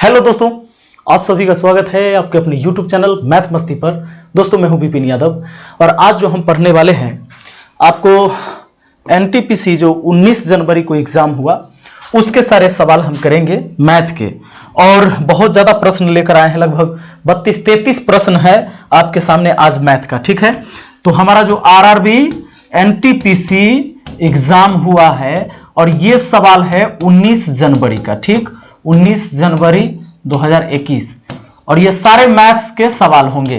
Hello दोस्तों, आप सभी का स्वागत है आपके अपने YouTube चैनल मैथ मस्ती पर। दोस्तों मैं हूं विपिन यादव और आज जो हम पढ़ने वाले हैं आपको एनटीपीसी जो 19 जनवरी को एग्जाम हुआ उसके सारे सवाल हम करेंगे मैथ के। और बहुत ज्यादा प्रश्न लेकर आए हैं, लगभग 32-33 प्रश्न है आपके सामने आज मैथ का। ठीक है, तो हमारा जो आरआरबी एनटीपीसी एग्जाम हुआ है और ये सवाल है 19 जनवरी का। ठीक, 19 जनवरी 2021 और ये सारे मैथ्स के सवाल होंगे।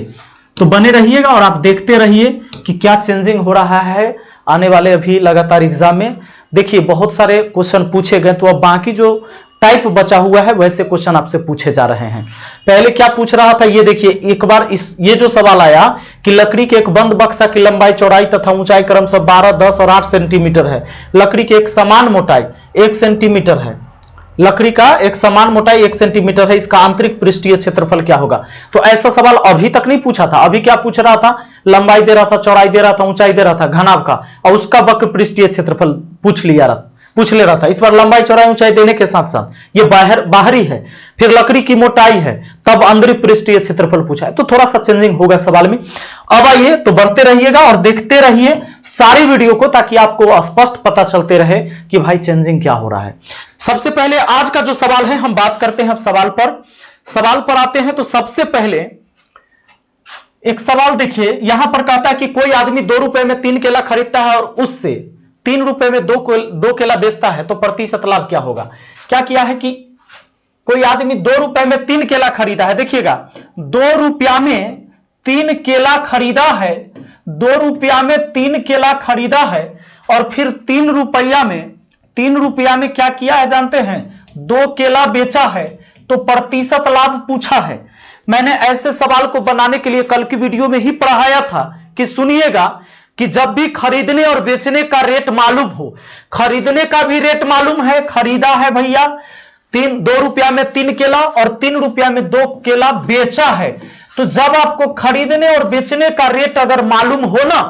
तो बने रहिएगा और आप देखते रहिए कि क्या चेंजिंग हो रहा है आने वाले अभी लगातार एग्जाम में। देखिए बहुत सारे क्वेश्चन पूछे गए, तो अब बाकी जो टाइप बचा हुआ है वैसे क्वेश्चन आपसे पूछे जा रहे हैं। पहले क्या पूछ रहा था ये देखिए एक बार, ये जो सवाल आया कि लकड़ी के एक बंद बक्सा की लंबाई, चौड़ाई तथा ऊंचाई क्रमशः 12, 10 और 8 सेंटीमीटर है। लकड़ी की एक समान मोटाई 1 सेंटीमीटर है। लकड़ी का एक समान मोटाई 1 सेंटीमीटर है, इसका आंतरिक पृष्ठीय क्षेत्रफल क्या होगा। तो ऐसा सवाल अभी तक नहीं पूछा था। अभी क्या पूछ रहा था, लंबाई दे रहा था, चौड़ाई दे रहा था, ऊंचाई दे रहा था घनाभ का, और उसका वक्र पृष्ठीय क्षेत्रफल पूछ ले रहा था। इस बार लंबाई चौड़ाई ऊंचाई देने के साथ साथ ये बाहरी है, फिर लकड़ी की मोटाई है, तब अंदर पृष्ठीय क्षेत्रफल पूछा है। तो थोड़ा सा चेंजिंग होगा सवाल में। अब आइए तो बढ़ते रहिएगा और देखते रहिए सारी वीडियो को, ताकि आपको स्पष्ट पता चलते रहे कि भाई चेंजिंग क्या हो रहा है। सबसे पहले आज का जो सवाल है हम बात करते हैं। सवाल पर आते हैं तो सबसे पहले एक सवाल देखिए, यहां पर कहता है कि कोई आदमी 2 रुपए में 3 केला खरीदता है और उससे 3 रुपए में 2 केला बेचता है, तो प्रतिशत लाभ क्या होगा। क्या किया है कि कोई आदमी 2 रुपए में 3 केला खरीदा है। देखिएगा 2 रुपया में 3 केला खरीदा है, 2 रुपया में 3 केला खरीदा है और फिर 3 रुपया में क्या किया है जानते हैं, 2 केला बेचा है, तो प्रतिशत लाभ पूछा है। मैंने ऐसे सवाल को बनाने के लिए कल की वीडियो में ही पढ़ाया था कि सुनिएगा कि जब भी खरीदने और बेचने का रेट मालूम हो, खरीदने का भी रेट मालूम है, खरीदा है भैया 2 रुपया में 3 केला और 3 रुपया में 2 केला बेचा है, तो जब आपको खरीदने और बेचने का रेट अगर मालूम हो ना,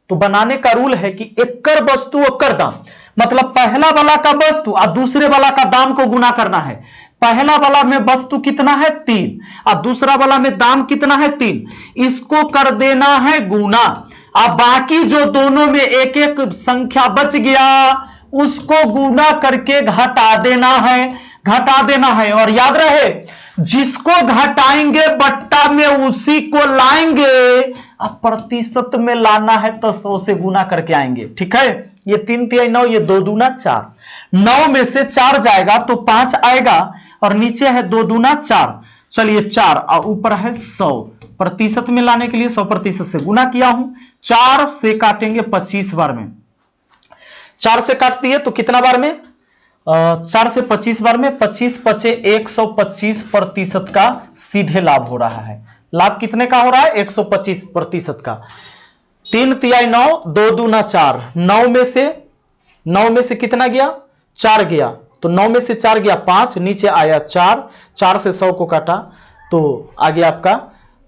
तो बनाने का रूल है कि एक्कर वस्तु एक्कर दाम, मतलब पहला वाला का वस्तु और दूसरे वाला का दाम को गुना करना है। पहला वाला में वस्तु कितना है 3 और दूसरा वाला में दाम कितना है 3, इसको कर देना है गुना। अब बाकी जो दोनों में एक एक संख्या बच गया उसको गुना करके घटा देना है। और याद रहे जिसको घटाएंगे बट्टा में उसी को लाएंगे, अब प्रतिशत में लाना है तो 100 से गुना करके आएंगे। ठीक है, ये 3 3 9, ये 2 दूना 4, 9 में से 4 जाएगा तो 5 आएगा और नीचे है 2 दूना 4, चलिए 4 और ऊपर है 100। प्रतिशत में लाने के लिए 100% से गुना किया हूं। 4 से काटेंगे 25 बार में, 4 से काट दिए तो कितना बार में, 4 से 25 बार में, 25 पचे 125% का सीधे लाभ हो रहा है। लाभ कितने का हो रहा है, 125% का। 3 तिहाई 9, 2 दूना 4, 9 में से कितना गया, 4 गया, तो 9 में से 4 गया 5, नीचे आया 4, 4 से 100 को काटा तो आगे आपका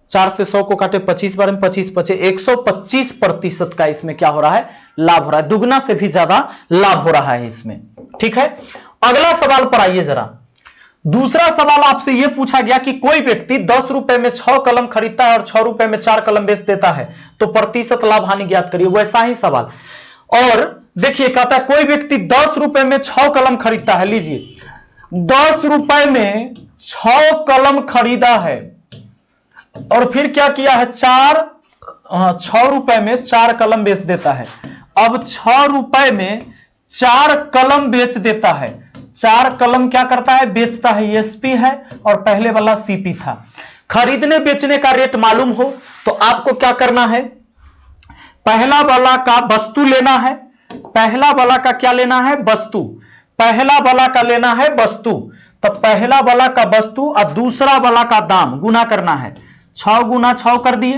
4 से 100 को काटे 25 बार में, 25 पचे 125% का इसमें क्या हो रहा है, लाभ हो रहा है। दुगना से भी ज्यादा लाभ हो रहा है इसमें। ठीक है, अगला सवाल पर आइए जरा। दूसरा सवाल आपसे यह पूछा गया कि कोई व्यक्ति 10 रुपए में 6 कलम खरीदता है और 6 रुपए में 4 कलम बेच देता है, तो प्रतिशत लाभ हानि ज्ञात करिए। वैसा ही सवाल। और देखिए कहता है कोई व्यक्ति 10 रुपए में 6 कलम खरीदता है। लीजिए 10 रुपए में 6 कलम खरीदा है और फिर क्या किया है, 6 रुपए में 4 कलम बेच देता है। अब 6 रुपए में 4 कलम बेच देता है। 4 कलम क्या करता है, बेचता है, एसपी है और पहले वाला सीपी था। खरीदने बेचने का रेट मालूम हो तो आपको क्या करना है, पहला वाला का वस्तु लेना है। पहला वाला का क्या लेना है, वस्तु। पहला वाला का लेना है वस्तु, तब पहला वाला का वस्तु और दूसरा वाला का दाम गुना करना है। 6 गुना 6 कर दिए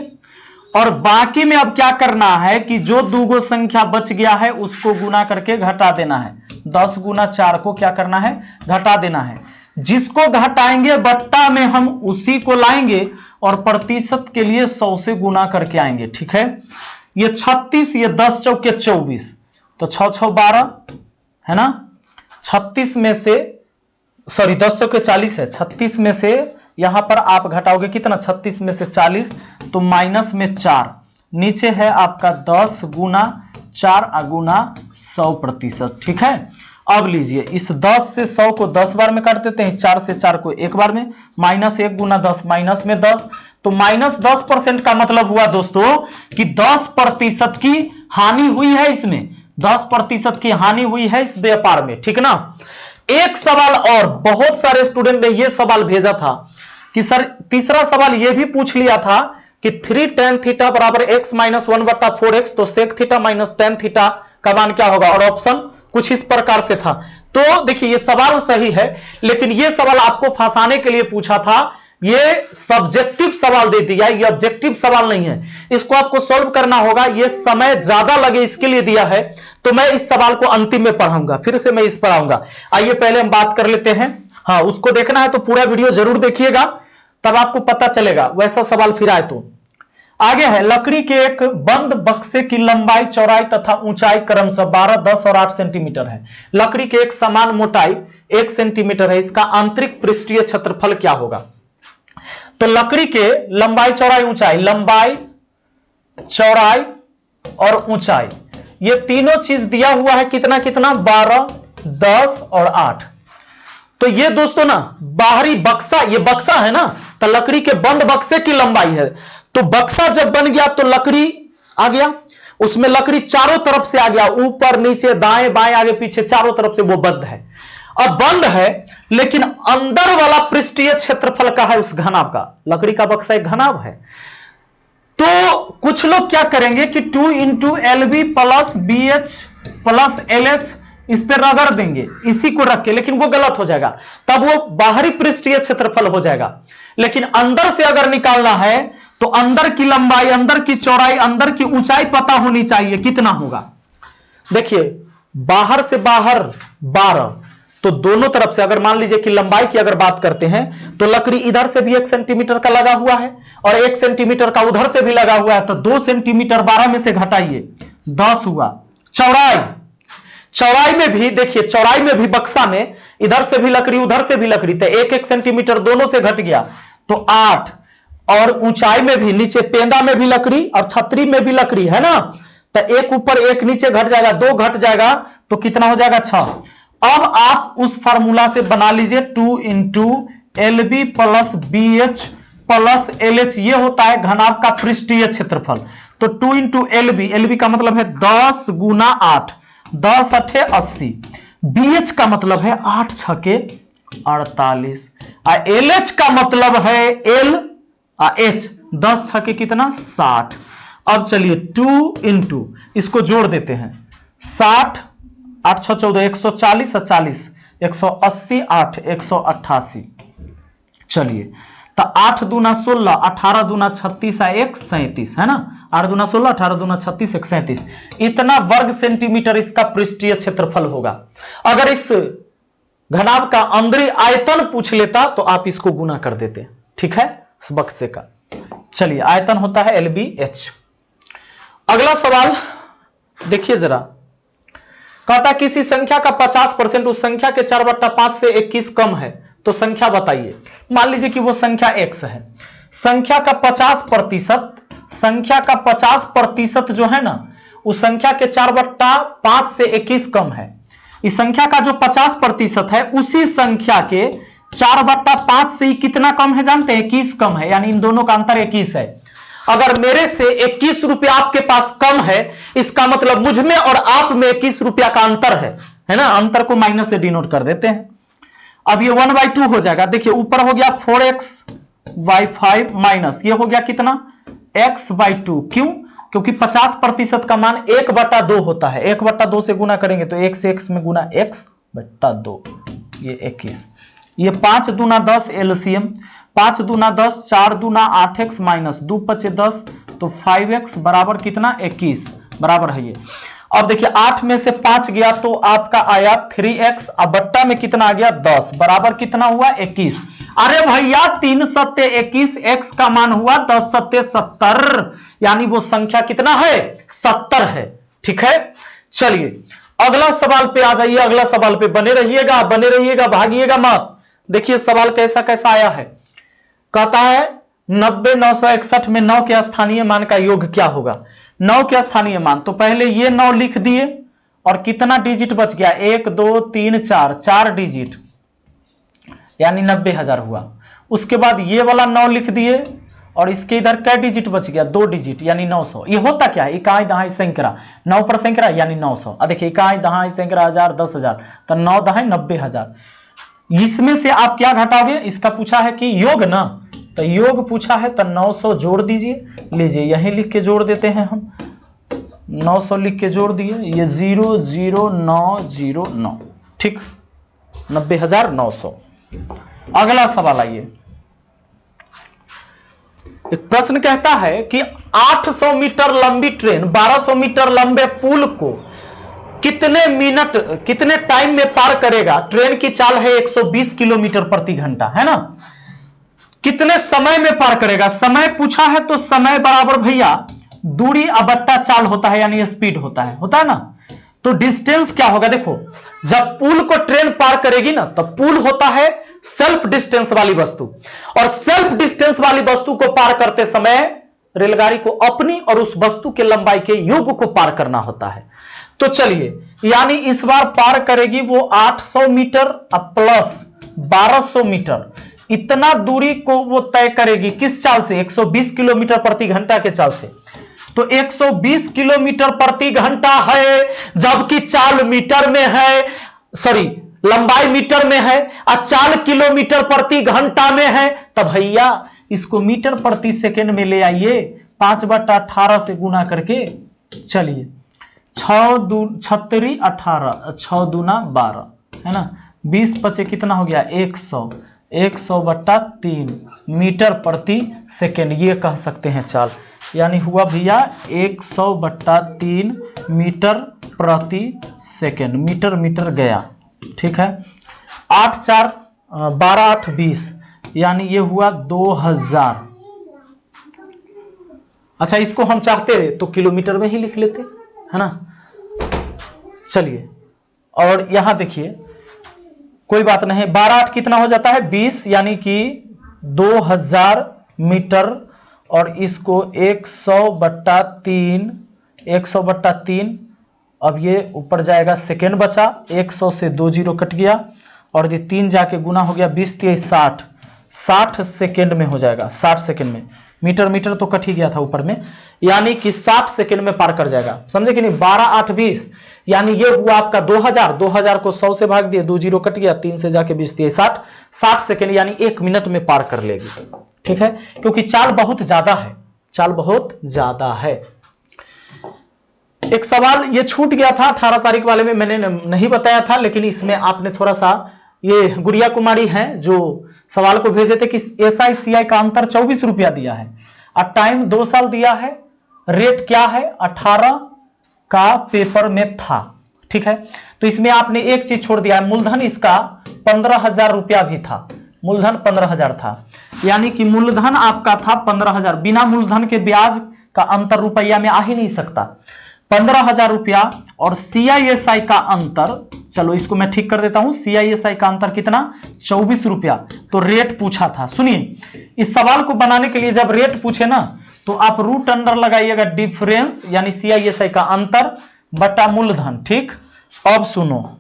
और बाकी में अब क्या करना है कि जो दूगो संख्या बच गया है उसको गुना करके घटा देना है। 10 गुना 4 को क्या करना है, घटा देना है। जिसको घटाएंगे बट्टा में हम उसी को लाएंगे और प्रतिशत के लिए 100 से गुना करके आएंगे। ठीक है, ये 36, ये 10 चौके 24, तो 6 6 12 है ना। 36 में से सॉरी 10 चौके 40 है, 36 में से यहां पर आप घटाओगे कितना, 36 में से 40 तो माइनस में 4, नीचे है आपका 10 गुना 4 गुना 100%। ठीक है, अब लीजिए इस 10 से 100 को 10 बार में काट देते हैं, 4 से 4 को एक बार में, माइनस 1 गुना 10 माइनस में 10, तो माइनस 10% का मतलब हुआ दोस्तों कि 10% की हानि हुई है इसमें, 10% की हानि हुई है इस व्यापार में। ठीक ना। एक सवाल और, बहुत सारे स्टूडेंट ने यह सवाल भेजा था कि सर तीसरा सवाल यह भी पूछ लिया था कि 3 tan थीटा बराबर x माइनस 1/4x, तो sec theta minus tan theta का मान क्या होगा, और ऑप्शन कुछ इस प्रकार से था। तो देखिए ये सवाल सही है, लेकिन ये सवाल आपको फंसाने के लिए पूछा था, ये सब्जेक्टिव सवाल दे दिया, ये ऑब्जेक्टिव सवाल नहीं है, इसको आपको सॉल्व करना होगा, ये समय ज्यादा लगे इसके लिए दिया है। तो मैं इस सवाल को अंतिम में पढ़ाऊंगा, फिर से मैं इस पर आऊंगा। आइए पहले हम बात कर लेते हैं, हाँ उसको देखना है तो पूरा वीडियो जरूर देखिएगा, तब आपको पता चलेगा वैसा सवाल फिर आए तो। आगे है, लकड़ी के एक बंद बक्से की लंबाई, चौड़ाई तथा ऊंचाई क्रमशः 12, 10 और 8 सेंटीमीटर है। लकड़ी के एक समान मोटाई 1 सेंटीमीटर है, इसका आंतरिक पृष्ठीय क्षेत्रफल क्या होगा। तो लकड़ी के लंबाई चौड़ाई ऊंचाई, लंबाई चौड़ाई और ऊंचाई, ये तीनों चीज दिया हुआ है कितना कितना, 12, 10 और 8। तो ये दोस्तों ना बाहरी बक्सा, ये बक्सा है ना, तो लकड़ी के बंद बक्से की लंबाई है, तो बक्सा जब बन गया तो लकड़ी आ गया, उसमें लकड़ी चारों तरफ से आ गया, ऊपर नीचे दाएं बाएं आगे पीछे चारों तरफ से वो बंद है। अब बंद है लेकिन अंदर वाला पृष्ठीय क्षेत्रफल का है उस घनाभ का, लकड़ी का बक्सा एक घनाभ है। तो कुछ लोग क्या करेंगे कि 2 × LB plus BH plus LH इस पे रगड़ देंगे, इसी को रख के, लेकिन वो गलत हो जाएगा, तब वो बाहरी पृष्ठीय क्षेत्रफल हो जाएगा। लेकिन अंदर से अगर निकालना है तो अंदर की लंबाई, अंदर की चौड़ाई, अंदर की ऊंचाई पता होनी चाहिए कितना होगा। देखिए बाहर से बाहर 12, तो दोनों तरफ से अगर मान लीजिए कि लंबाई की अगर बात करते हैं तो लकड़ी इधर से भी 1 सेंटीमीटर का लगा हुआ है और 1 सेंटीमीटर का उधर से भी लगा हुआ है, तो 2 सेंटीमीटर 12 में से घटाइए 10 हुआ। चौड़ाई में भी देखिए, चौड़ाई में भी बक्सा में इधर से भी लकड़ी उधर से भी लकड़ी, तो 1-1 सेंटीमीटर दोनों से घट गया तो 8, और ऊंचाई में भी नीचे पेंदा में भी लकड़ी और छतरी में भी लकड़ी है ना, तो एक ऊपर एक नीचे घट जाएगा, 2 घट जाएगा तो कितना हो जाएगा, 6। अब आप उस फार्मूला से बना लीजिए 2 × LB plus BH plus LH, ये होता है घनाभ का पृष्ठीय क्षेत्रफल। तो 2 × LB, LB का मतलब है 10 गुना 8, 10 8 80, BH का मतलब है 8 6 48, LH का मतलब है LH 10 6 कितना 60। अब चलिए 2 × इसको जोड़ देते हैं, 60 8 6 14 140 40 180 8 188। चलिए तो 8 दूना 16, 18 दूना 36 1 37 है ना, 8 दूना 16, 18 दूना 36 1 37, इतना वर्ग सेंटीमीटर इसका पृष्ठीय क्षेत्रफल होगा। अगर इस घनाभ का अंदरी आयतन पूछ लेता तो आप इसको गुना कर देते, ठीक है, इस बक्से का। चलिए आयतन होता है LBH। अगला सवाल देखिए जरा, कहता किसी संख्या का 50% उस संख्या के 4/5 से 21 कम है तो संख्या बताइए। मान लीजिए कि वो संख्या x है, संख्या का 50%, संख्या का 50% जो है ना उस संख्या के 4/5 से 21 कम है। इस संख्या का जो 50% है उसी संख्या के 4/5 से कितना कम है जानते हैं, 21 कम है, यानी इन दोनों का अंतर 21 है। अगर मेरे से 21 रुपया आपके पास कम है, इसका मतलब मुझ में और आप में 21 रुपया का अंतर है ना, अंतर को माइनस से डिनोट कर देते हैं। अब ये 1/2 हो जाएगा, देखिए ऊपर हो गया 4x/5 माइनस ये हो गया कितना x/2, क्यों, क्योंकि 50% का मान 1/2 होता है, 1/2 से गुना करेंगे तो 1 से x में गुना x/2, ये 21, ये 5 दूना 10 LCM, 5 दूना 10, 4 दूना 8x माइनस 2 5 10, तो 5x बराबर कितना 21 बराबर है ये। अब देखिए 8 में से 5 गया तो आपका आया 3x, अब बट्टा में कितना आ गया 10 बराबर कितना हुआ 21। अरे भैया 3 सत्ते 21, x का मान हुआ 10 सत्ते 70, यानी वो संख्या कितना है 70 है, ठीक है। चलिए अगला सवाल पे आ जाइए, अगला सवाल पे बने रहिएगा भागिएगा मत। देखिए सवाल कैसा कैसा आया है। कहता है 90,961 में 9 के स्थानीय मान का योग क्या होगा। 9 के स्थानीय मान, तो पहले ये 9 लिख दिए और कितना डिजिट बच गया, 1 2 3 4, 4 डिजिट यानी 90,000 हुआ। उसके बाद ये वाला 9 लिख दिए और इसके इधर क्या डिजिट बच गया, 2 डिजिट यानी 900। ये होता क्या है, इकाई दहाई सैकड़ा, 9 पर सैकड़ा यानी 900। अब देखिए इकाई दहाई सैकड़ा, हजार, 10,000, तो 9 दहाई 90,000। इसमें से आप क्या घटाओगे, इसका पूछा है कि योग ना, तो योग पूछा है तो 900 जोड़ दीजिए। लीजिए यहीं लिख के जोड़ देते हैं हम, 900 लिख के जोड़ दिए, ये 00909, ठीक, 90,900। अगला सवाल आइए। एक प्रश्न कहता है कि 800 मीटर लंबी ट्रेन 1200 मीटर लंबे पुल को कितने टाइम में पार करेगा। ट्रेन की चाल है 120 किलोमीटर प्रति घंटा, है ना। कितने समय में पार करेगा, समय पूछा है तो समय बराबर भैया दूरी अबट्टा चाल होता है, यानी स्पीड होता है ना। तो डिस्टेंस क्या होगा, देखो जब पुल को ट्रेन पार करेगी ना, तो पुल होता है सेल्फ डिस्टेंस वाली वस्तु, और सेल्फ डिस्टेंस वाली वस्तु को पार करते समय रेलगाड़ी को अपनी और उस वस्तु के लंबाई के योग को पार करना होता है। तो चलिए, यानी इस बार पार करेगी वो 800 मीटर प्लस 1200 मीटर, इतना दूरी को वो तय करेगी किस चाल से, 120 किलोमीटर प्रति घंटा के चाल से। तो 120 किलोमीटर प्रति घंटा है, जबकि चाल मीटर में है, सॉरी लंबाई मीटर में है और चाल किलोमीटर प्रति घंटा में है। तब भैया इसको मीटर प्रति सेकंड में ले आइए, 5/18 से गुना करके। चलिए 6 6 18, 6 दूना 12, है ना, 20 बचे कितना हो गया, 100, 100/3 मीटर प्रति सेकंड, ये कह सकते हैं चाल। यानी हुआ भैया 100/3 मीटर प्रति सेकंड, मीटर गया, ठीक है। 8 4 12 8 20, यानी ये हुआ 2000। अच्छा इसको हम चाहते तो किलोमीटर में ही लिख लेते, है ना। चलिए और यहां देखिए, कोई बात नहीं, 12 8 कितना हो जाता है, 20, यानी कि 2000 मीटर, और इसको 100/3, अब ये ऊपर जाएगा, सेकेंड बचा, 100 से 2 जीरो कट गया, और ये 3 जाके गुना हो गया, 20 3 60, 60 सेकेंड में हो जाएगा, 60 सेकेंड में। मीटर तो कट ही गया था ऊपर में, यानी कि 60 सेकेंड में पार कर जाएगा, समझे कि नहीं। 12 8 20, यानी ये हुआ आपका 2000, 2000 को 100 से भाग दिए, 2 जीरो कट गया, 3 से जाके 20 3 60, 60 सेकेंड यानी 1 मिनट में पार कर लेगी, ठीक है, क्योंकि चाल बहुत ज्यादा है, चाल बहुत ज्यादा है। एक सवाल ये छूट गया था 18 तारीख वाले में, मैंने नहीं बताया था, लेकिन इसमें आपने थोड़ा सा, ये गुड़िया कुमारी हैं जो सवाल को भेजे थे कि SI CI का अंतर 24 रुपया दिया है और टाइम 2 साल दिया है, रेट क्या है 18 का पेपर में था, ठीक है। तो इसमें आपने एक चीज छोड़ दिया है, मूलधन इसका 15,000 रुपया भी था, मूलधन 15,000 था, यानी कि मूलधन आपका था 15,000, बिना मूलधन के ब्याज का अंतर रुपया में आ ही नहीं सकता, 15,000 रुपया। और CISI का अंतर, चलो इसको मैं ठीक कर देता हूं, CISI का अंतर कितना, 24 रुपया। तो रेट पूछा था, सुनिए इस सवाल को बनाने के लिए जब रेट पूछे ना, तो आप रूट अंडर लगाइएगा डिफरेंस, यानी CISI का अंतर बटा मूलधन, ठीक। अब सुनो,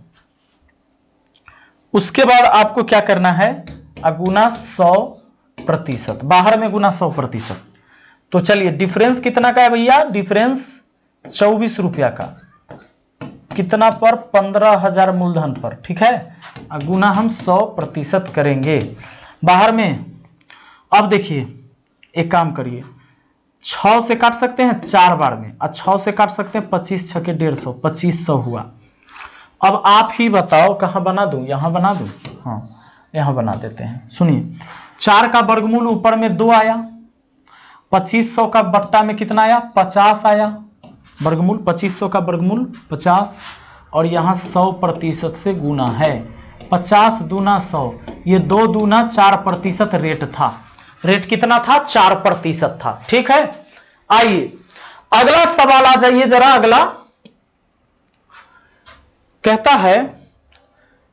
उसके बाद आपको क्या करना है, गुना 100%, बाहर में गुना 100%। तो चलिए डिफरेंस कितना का है भैया, डिफरेंस 24 रुपया का, कितना पर, 15,000 मूलधन पर, ठीक है, गुना हम 100% करेंगे बाहर में। अब देखिए एक काम करिए, 6 से काट सकते हैं 4 बार में, और 6 से काट सकते हैं 25 6 के 150, 2500 हुआ। अब आप ही बताओ कहां बना दूं, यहां बना दूं, हाँ यहां बना देते हैं। सुनिए 4 का वर्गमूल ऊपर में 2 आया, 2500 का बट्टा में कितना आया, 50 आया, वर्गमूल 2500 का वर्गमूल 50, और यहां 100% से गुना है, 50 दूना 100, ये 2 दूना 4% रेट था, रेट कितना था, 4% था, ठीक है। आइए अगला सवाल आ जाइए जरा, अगला कहता है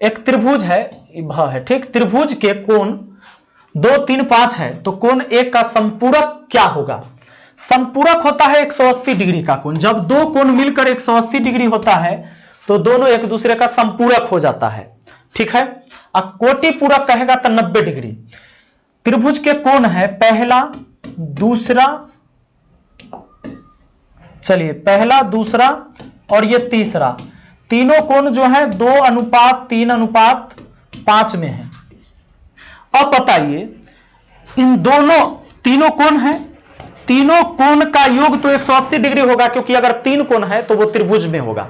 एक त्रिभुज है, भ है, ठीक। त्रिभुज के कोण 2, 3, 5 है, तो कोण एक का संपूरक क्या होगा? संपूरक होता है 180 डिग्री का कोण। जब दो कोण मिलकर 180 डिग्री होता है तो दोनों एक दूसरे का संपूरक हो जाता है, ठीक है। अब कोटि पूरक कहेगा तो 90 डिग्री। त्रिभुज के कोण है पहला, दूसरा, चलिए पहला, दूसरा और ये तीसरा, तीनों कोण जो है 2:3:5 में है। अब बताइए इन दोनों, तीनों कोण है, तीनों कोण का योग तो 180 डिग्री होगा, क्योंकि अगर 3 कोण है तो वो त्रिभुज में होगा,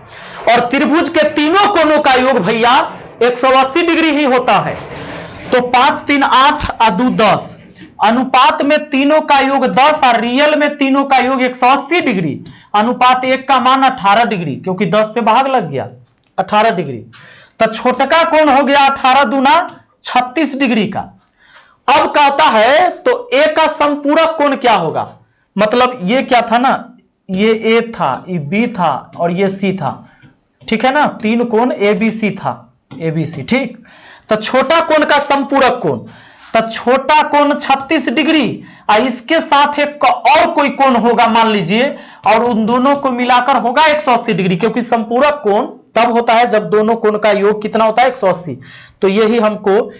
और त्रिभुज के तीनों कोणों का योग भैया 180 डिग्री ही होता है। तो 5, 3, 8 और 2, 10, अनुपात में तीनों का योग 10 और रियल में तीनों का योग 180 डिग्री। अनुपात 1 का मान 18 डिग्री, क्योंकि 10 से भाग लग गया, 18 डिग्री। तो छोटका कोण हो गया 18 दूना 36 डिग्री का। अब कहता है तो ए का संपूरक कोण क्या होगा? मतलब ये क्या था ना, ये ए था, ये बी था और ये सी था, ठीक है ना। 3 कोण ए बी सी था, ए बी सी, ठीक। तो छोटा कोण का संपूरक कोण, तो छोटा कोण 36 डिग्री और इसके साथ एक और कोई कोण होगा मान लीजिए, और उन दोनों को मिलाकर होगा 180 डिग्री, क्योंकि संपूरक कोण तब होता है जब दोनों कोण का योग कितना होता है 180। तो यही हमको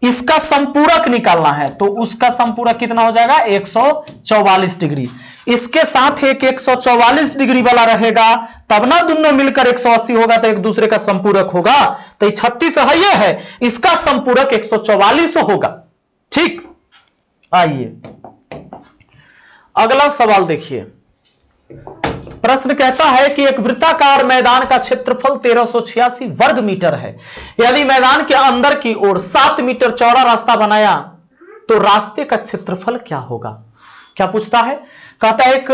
इसका संपूरक निकालना है, तो उसका संपूरक कितना हो जाएगा 144 डिग्री। इसके साथ एक 144 डिग्री वाला रहेगा, तब ना दोनों मिलकर 180 होगा, तो एक दूसरे का संपूरक होगा। तो 36 है, ये है, इसका संपूरक 144 होगा, ठीक। आइए अगला सवाल देखिए। प्रश्न कहता है कि एक वृत्ताकार मैदान का क्षेत्रफल 1386 वर्ग मीटर है। यदि मैदान के अंदर की ओर 7 मीटर चौड़ा रास्ता बनाया तो रास्ते का क्षेत्रफल क्या होगा? क्या पूछता है? कहता है एक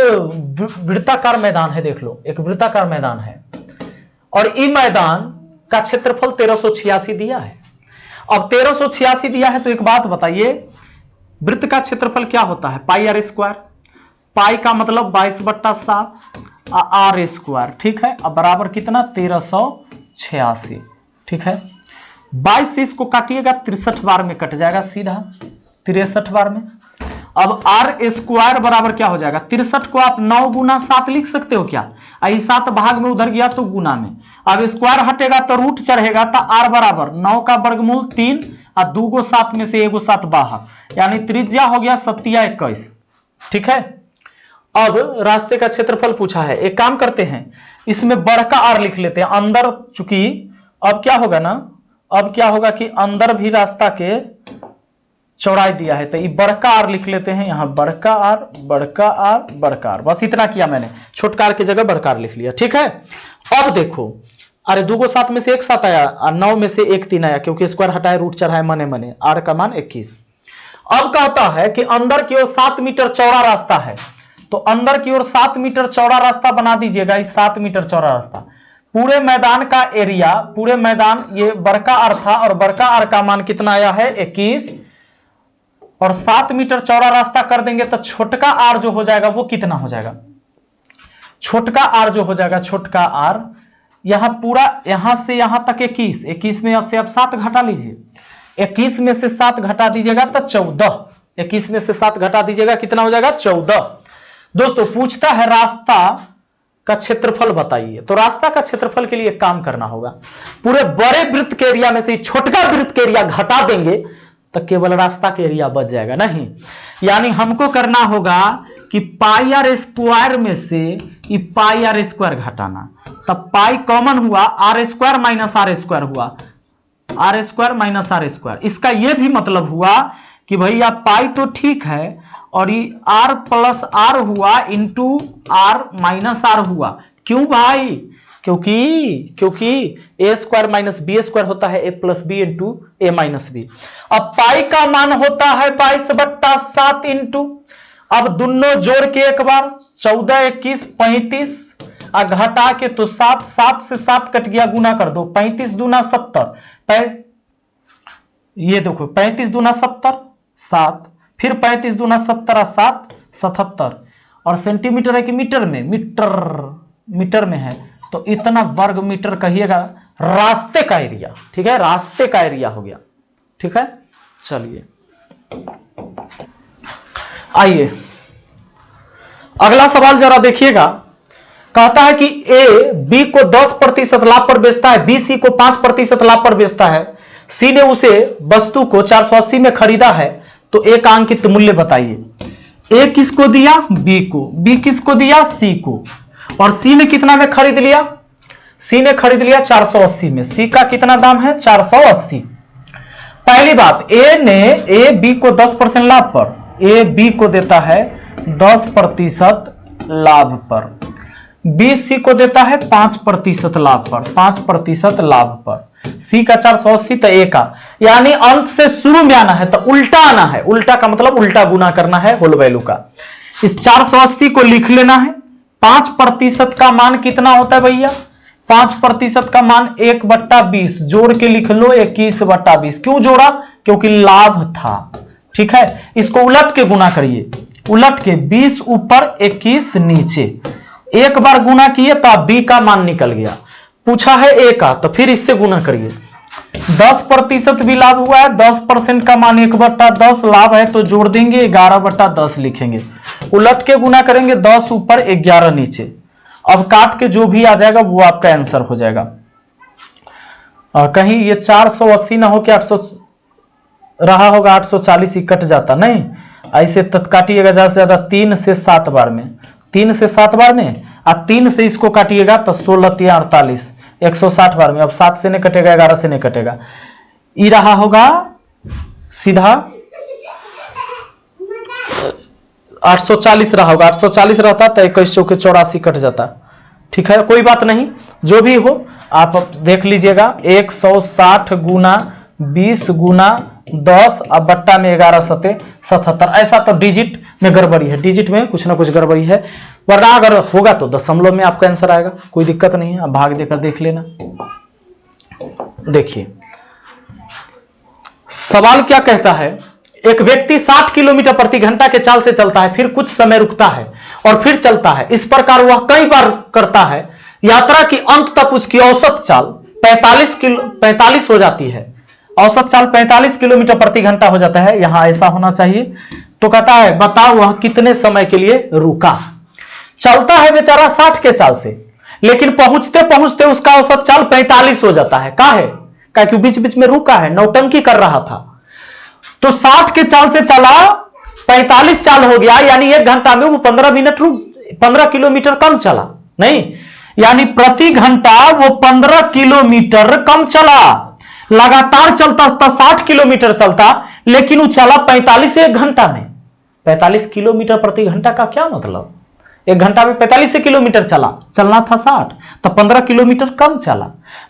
वृत्ताकार मैदान है, देख लो, एक वृत्ताकार मैदान है और इस मैदान का क्षेत्रफल 1386 दिया है। अब 1386 दिया है तो एक बात बताइए, वृत्त का क्षेत्रफल क्या होता है? पाई आर स्क्वायर। पाई का मतलब 22/7 आर स्क्वायर, ठीक है। अब बराबर कितना 1386, ठीक है। 22 से इसको काटिएगा 63 बार में कट जाएगा, सीधा 63 बार में। अब आर स्क्वायर बराबर क्या हो जाएगा? 63 को आप 9 गुना 7 लिख सकते हो क्या? आई 7 भाग में उधर गया तो गुना में, अब स्क्वायर हटेगा तो रूट चढ़ेगा, तो आर बराबर 9 का वर्गमूल 3 और 2 को 7 में से 1 को 7 बाहर, यानी त्रिज्या हो गया 7×21, ठीक है। अब रास्ते का क्षेत्रफल पूछा है, एक काम करते हैं इसमें बड़का आर लिख लेते हैं अंदर, चूंकि अब क्या होगा ना, अब क्या होगा कि अंदर भी रास्ता के चौड़ाई दिया है, तो ये बड़का आर लिख लेते हैं, यहां बड़का आर, बड़का आर, बड़का आर, बस इतना किया मैंने, छोटका आर की जगह बड़का आर लिख लिया, ठीक है। अब देखो, अरे 2 को 7 में से 1 7 आया और 9 में से 1 3 आया, क्योंकि स्क्वायर हटाए रूट चढ़ाए मने मने, आर का मान 21। अब कहता है कि अंदर की ओर 7 मीटर चौड़ा रास्ता है, तो अंदर की ओर 7 मीटर चौड़ा रास्ता बना दीजिएगा। इस 7 मीटर चौड़ा रास्ता पूरे मैदान का एरिया, पूरे मैदान, ये बड़का आर था और बड़का आर का मान कितना आया है 21, और 7 मीटर चौड़ा रास्ता कर देंगे तो छोटका आर जो हो जाएगा वो कितना हो जाएगा? छोटका आर जो हो जाएगा, छोटका आर यहां पूरा, यहां से यहां तक 21, 21 में से अब 7 घटा लीजिए, 21 में से 7 घटा दीजिएगा तो 14, 21 में से 7 घटा दीजिएगा कितना हो जाएगा 14। दोस्तों पूछता है रास्ता का क्षेत्रफल बताइए, तो रास्ता का क्षेत्रफल के लिए एक काम करना होगा, पूरे बड़े वृत्त के एरिया में से छोटका वृत्त के एरिया घटा देंगे तो केवल रास्ता के एरिया बच जाएगा, नहीं, यानी हमको करना होगा कि पाई आर स्क्वायर में से ये पाई आर स्क्वायर घटाना, तब पाई कॉमन हुआ, r square minus r square हुआ, r square minus r square. इसका यह भी मतलब हुआ कि भैया पाई तो ठीक है, और ये आर प्लस आर हुआ इंटू आर माइनस आर हुआ। क्यों भाई? क्योंकि ए स्क्वायर माइनस बी स्क्वायर होता है ए प्लस बी इंटू ए माइनस बी। अब पाई का मान होता है 22/7 इंटू, अब दोनों जोड़ के एक बार 14 21 35 घटा के तो 7 7 से 7 कट गया, गुना कर दो, 35 दूना 70, ये देखो 35 दूना 70 7, फिर 35 दूना 70 7 77, और सेंटीमीटर है कि मीटर में? मीटर में है, तो इतना वर्ग मीटर कहिएगा रास्ते का एरिया, ठीक है, रास्ते का एरिया हो गया, ठीक है, चलिए आइए अगला सवाल जरा देखिएगा। कहता है कि ए बी को 10% लाभ पर बेचता है, बी सी को 5% लाभ पर बेचता है, सी ने उसे वस्तु को 480 में खरीदा है, तो ए का अंकित मूल्य बताइए। ए किसको दिया? बी को, बी किसको दिया? सी को, और सी ने कितना में खरीद लिया? सी ने खरीद लिया 480 में। सी का कितना दाम है? 480। पहली बात, ए बी को 10% लाभ पर, ए बी को देता है 10% लाभ पर, बी सी को देता है 5% लाभ पर, 5% लाभ पर। सी का 480 तो ए का, यानी अंत से शुरू में आना है तो उल्टा आना है। उल्टा का मतलब उल्टा गुना करना है होल वैल्यू का। इस 480 को लिख लेना है। 5% का मान कितना होता है भैया? 5% का मान 1/20, जोड़ के लिख लो 21/20। क्यों जोड़ा? क्योंकि लाभ था। ठीक है, इसको उलट के गुना करिए, उलट के 20 ऊपर 21 नीचे, एक बार गुना किए तो आप बी का मान निकल गया। पूछा है ए का, तो फिर इससे गुना करिए। 10% भी लाभ हुआ है, 10% का मान 1/10 लाभ है, तो जोड़ देंगे 11/10 लिखेंगे। उलट के गुना करेंगे 10 ऊपर 11 नीचे। अब काट के जो भी आ जाएगा वो आपका आंसर हो जाएगा। कहीं ये 480 ना हो कि 800 रहा होगा, 840 ही कट जाता, नहीं ऐसे काटिएगा ज्यादा से ज्यादा 3 से 7 बार में, 3 से 7 बार में, और 3 से इसको काटिएगा तो 16 या 48, 160 बार में। अब 7 से नहीं कटेगा, 11 से नहीं कटेगा, ई रहा होगा सीधा 840 रहा होगा। 840 रहता तो 21 चौके 84 कट जाता। ठीक है, कोई बात नहीं, जो भी हो आप देख लीजिएगा। 160 गुना 20 गुना 10 अब बट्टा में 11 सते 77। ऐसा तो डिजिट में गड़बड़ी है, डिजिट में कुछ ना कुछ गड़बड़ी है, वरना अगर होगा तो दशमलव में आपका आंसर आएगा, कोई दिक्कत नहीं है। अब भाग देकर देख लेना। देखिए सवाल क्या कहता है, एक व्यक्ति 60 किलोमीटर प्रति घंटा के चाल से चलता है, फिर कुछ समय रुकता है और फिर चलता है। इस प्रकार वह कई बार करता है। यात्रा की अंत तक उसकी औसत चाल 45 हो जाती है। औसत चाल 45 किलोमीटर प्रति घंटा हो जाता है, यहां ऐसा होना चाहिए। तो कहता है बताओ वह कितने समय के लिए रुका। चलता है बेचारा 60 के चाल से, लेकिन पहुंचते पहुंचते उसका औसत चाल 45 हो जाता है। क्योंकि बीच बीच में रुका है, नौटंकी कर रहा था। तो 60 के चाल से चला, 45 चाल हो गया, यानी 1 घंटा में वो 15 किलोमीटर कम चला। नहीं, यानी प्रति घंटा वो 15 किलोमीटर कम चला। लगातार चलता 60 किलोमीटर चलता, लेकिन वो चला 45 1 घंटा में। 45 किलोमीटर प्रति घंटा का क्या मतलब? 1 घंटा में 45 किलोमीटर चलना था 60, तो 15 किलोमीटर कम चला।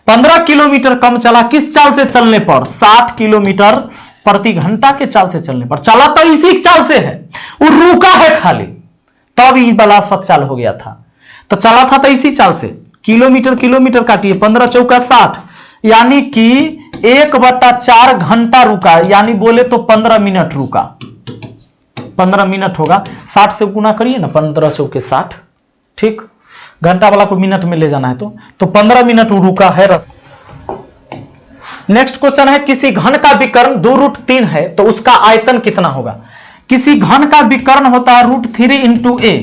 15 किलोमीटर कम चला किस चाल से चलने पर? 60 किलोमीटर प्रति घंटा के चाल से चलने पर। चला तो इसी चाल से है, वो रुका है खाली, तब ये वाला सब चाल हो गया था। तो चला था तो इसी चाल से। किलोमीटर काटिए, 15 चौका 60, यानी कि 1/4 घंटा रुका, यानी बोले तो 15 मिनट रुका। 15 मिनट होगा, 60 से गुना करिए ना, 15 चौके 60। ठीक, घंटा वाला को मिनट में ले जाना है तो 15 मिनट रुका है। नेक्स्ट क्वेश्चन है, किसी घन का विकर्ण 2√3 है तो उसका आयतन कितना होगा। किसी घन का विकर्ण होता है √3 × a,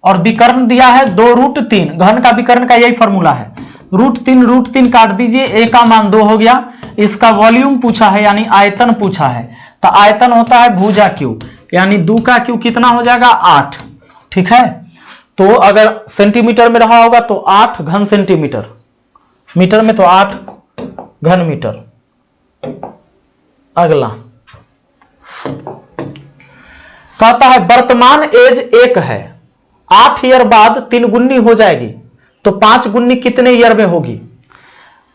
और विकर्ण दिया है 2√3। घन का विकर्ण का यही फॉर्मूला है, √3 काट दीजिए, a का मान 2 हो गया। इसका वॉल्यूम पूछा है, यानी आयतन पूछा है, तो आयतन होता है भुजा क्यूब, यानी 2 का क्यूब कितना हो जाएगा? 8। ठीक है, तो अगर सेंटीमीटर में रहा होगा तो 8 घन सेंटीमीटर, मीटर में तो 8 घन मीटर। अगला कहता है वर्तमान एज 1 है, 8 ईयर बाद 3 गुनी हो जाएगी, तो 5 गुनी कितने ईयर में होगी?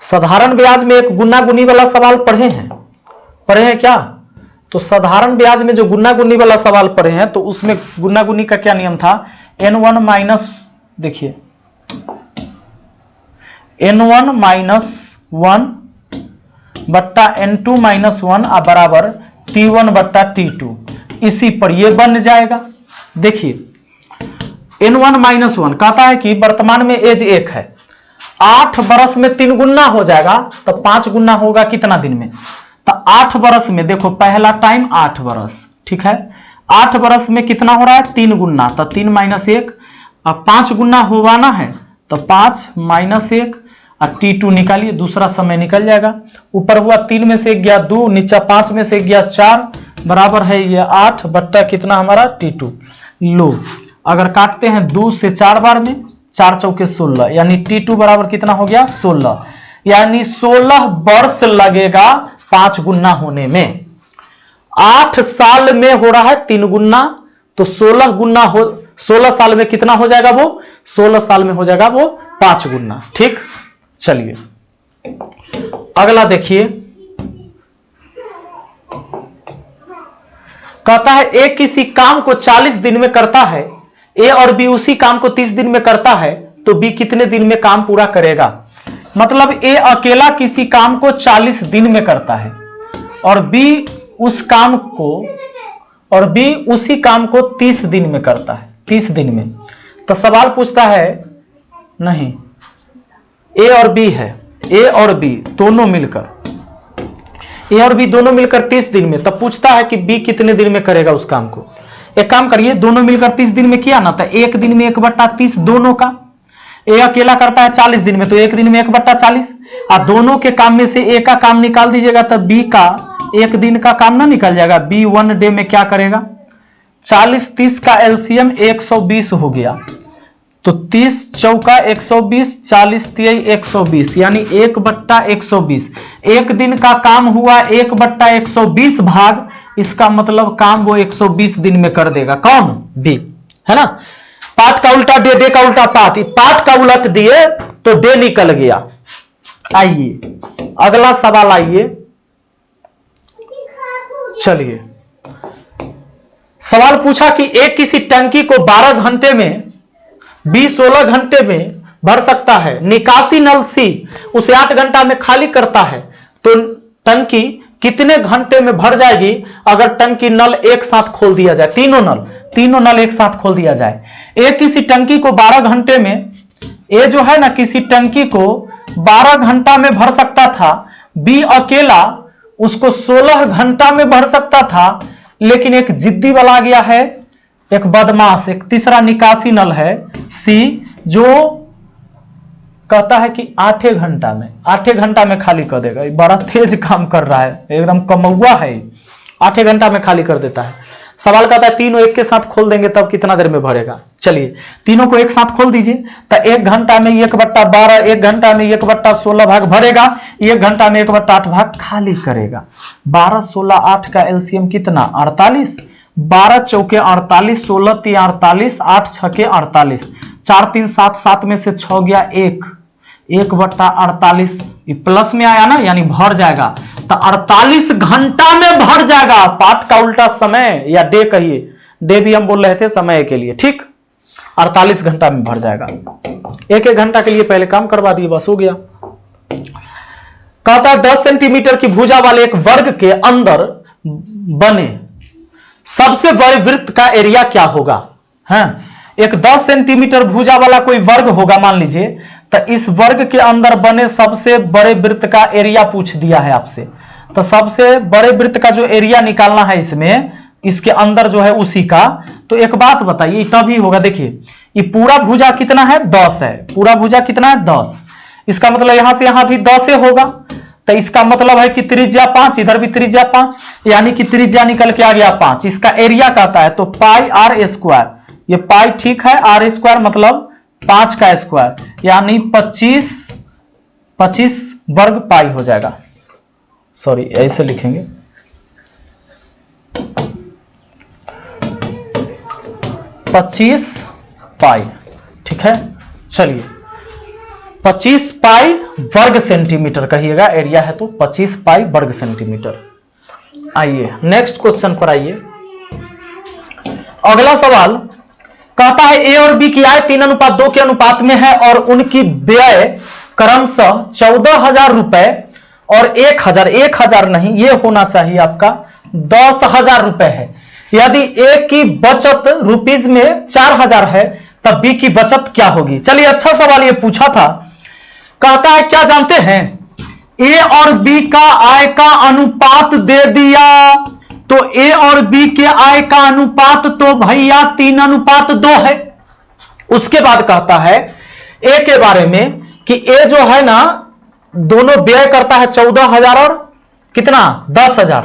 साधारण ब्याज में एक गुना गुनी वाला सवाल पढ़े हैं क्या? तो साधारण ब्याज में जो गुना गुनी वाला सवाल पढ़े हैं, तो उसमें गुना गुनी का क्या नियम था? n1 माइनस, देखिए n1 - 1 बट्टा n2 - 1 बराबर t1 बट्टा t2। इसी पर ये बन जाएगा। देखिए n1 - 1 कहता है कि वर्तमान में एज 1 है, 8 बरस में 3 गुना हो जाएगा, तो 5 गुना होगा कितना दिन में? तो 8 बरस में देखो पहला टाइम 8 बरस, ठीक है। 8 बरस में कितना हो रहा है 3 गुना, तो 3 माइनस 1, अब 5 गुना होवाना है तो 5 माइनस 1 और T2 निकालिए, दूसरा समय निकल जाएगा। ऊपर हुआ 3 में से 1 गया 2, नीचे 5 में से 1 गया 4, बराबर है ये 8 बट्टा कितना हमारा T2। लो अगर काटते हैं 2 से 4 बार में, 4 चौके 16, यानी T2 बराबर कितना हो गया 16, यानी 16 वर्ष लगेगा 5 गुना होने में। 8 साल में हो रहा है 3 गुना, तो 16 गुना हो 16 साल में कितना हो जाएगा वो 16 साल में हो जाएगा वो 5 गुना, ठीक। चलिए अगला देखिए, कहता है ए किसी काम को 40 दिन में करता है, ए और बी उसी काम को 30 दिन में करता है, तो बी कितने दिन में काम पूरा करेगा। मतलब ए अकेला किसी काम को 40 दिन में करता है और बी उसी काम को 30 दिन में करता है, 30 दिन में। तो सवाल पूछता है, नहीं ए और बी है, ए और बी दोनों मिलकर, ए और बी दोनों मिलकर 30 दिन में, तब पूछता है कि बी कितने दिन में करेगा उस काम को। एक काम करिए, दोनों मिलकर 30 दिन में किया ना, तो एक दिन में 1/30 दोनों का। ए अकेला करता है 40 दिन में, तो एक दिन में 1/40, और दोनों के काम में से ए का काम निकाल दीजिएगा तो बी का एक दिन का काम ना निकल जाएगा। बी 1 डे में क्या करेगा, 40-30 का एलसीएम 120 हो गया, तो 30 चौका 120, 40-3 120, यानी 1/120। एक दिन का काम हुआ 1/120 भाग, इसका मतलब काम वो 120 दिन में कर देगा। कौन, बी, है ना। पाठ का उल्टा डे, डे का उल्टा पाठ, पाठ का उलट दिए तो डे निकल गया। आइए अगला सवाल, आइए चलिए। सवाल पूछा कि एक किसी टंकी को 12 घंटे में, बी 16 घंटे में भर सकता है, निकासी नल सी उसे 8 घंटा में खाली करता है, तो टंकी कितने घंटे में भर जाएगी अगर टंकी नल एक साथ खोल दिया जाए, तीनों नल एक साथ खोल दिया जाए। ए किसी टंकी को 12 घंटे में, ए जो है ना किसी टंकी को 12 घंटा में भर सकता था, बी अकेला उसको 16 घंटा में भर सकता था, लेकिन एक जिद्दी वाला आ गया है, एक बदमाश, एक तीसरा निकासी नल है सी, जो कहता है कि 8 घंटा में खाली कर देगा। बड़ा तेज काम कर रहा है, एकदम कमौआ है, 8 घंटा में खाली कर देता है। सवाल कहता है तीनों एक के साथ खोल देंगे तब कितना देर में भरेगा। चलिए तीनों को एक साथ खोल दीजिए, तो 1 घंटा में 1/12, 1 घंटा में 1/16 भाग भरेगा, 1 घंटा में 1/8 भाग खाली करेगा। 12, 16, 8 का एलसीएम कितना 48, 12 चौके 48, 16 3 48, 8 छके 48, 4 3 7, 7 में से 6 गया 1/48, ये प्लस में आया ना, यानी भर जाएगा, तो 48 घंटा में भर जाएगा। पाठ का उल्टा समय या डे कहिए, डे भी हम बोल रहे थे समय के लिए, ठीक। 48 घंटा में भर जाएगा। 1-1 घंटा के लिए पहले काम करवा दिए, बस हो गया। कहता है 10 सेंटीमीटर की भुजा वाले एक वर्ग के अंदर बने सबसे बड़े वृत्त का एरिया क्या होगा। हैं, एक 10 सेंटीमीटर भुजा वाला कोई वर्ग होगा मान लीजिए, तो इस वर्ग के अंदर बने सबसे बड़े वृत्त का एरिया पूछ दिया है आपसे। तो सबसे बड़े वृत्त का जो एरिया निकालना है इसमें, इसके अंदर जो है उसी का। तो एक बात बताइए, तभी होगा। देखिए ये पूरा भुजा कितना है 10 है, पूरा भुजा कितना है 10, इसका मतलब यहां से यहां भी 10 होगा, तो इसका मतलब है कि त्रिज्या 5, इधर भी त्रिज्या 5, यानी कि त्रिज्या निकल के आ गया 5। इसका एरिया कहता है तो पाई आर स्क्वायर, ये पाई ठीक है, आर स्क्वायर मतलब 5 का स्क्वायर, यानी 25 वर्ग पाई हो जाएगा। सॉरी ऐसे लिखेंगे, 25 पाई, ठीक है। चलिए 25 पाई वर्ग सेंटीमीटर कहिएगा, एरिया है तो 25 पाई वर्ग सेंटीमीटर। आइए नेक्स्ट क्वेश्चन पर आइए। अगला सवाल कहता है ए और बी की आय 3:2 के अनुपात में है और उनकी व्यय क्रमशः 14,000 रुपए और 1,000 नहीं, ये होना चाहिए आपका 10,000 रुपए है। यदि ए की बचत रुपीज में 4,000 है तब बी की बचत क्या होगी। चलिए अच्छा सवाल ये पूछा था। कहता है क्या जानते हैं ए और बी का आय का अनुपात दे दिया, तो ए और बी के आय का अनुपात तो भैया 3:2 है। उसके बाद कहता है ए के बारे में कि ए जो है ना दोनों व्यय करता है 14,000 और कितना 10,000।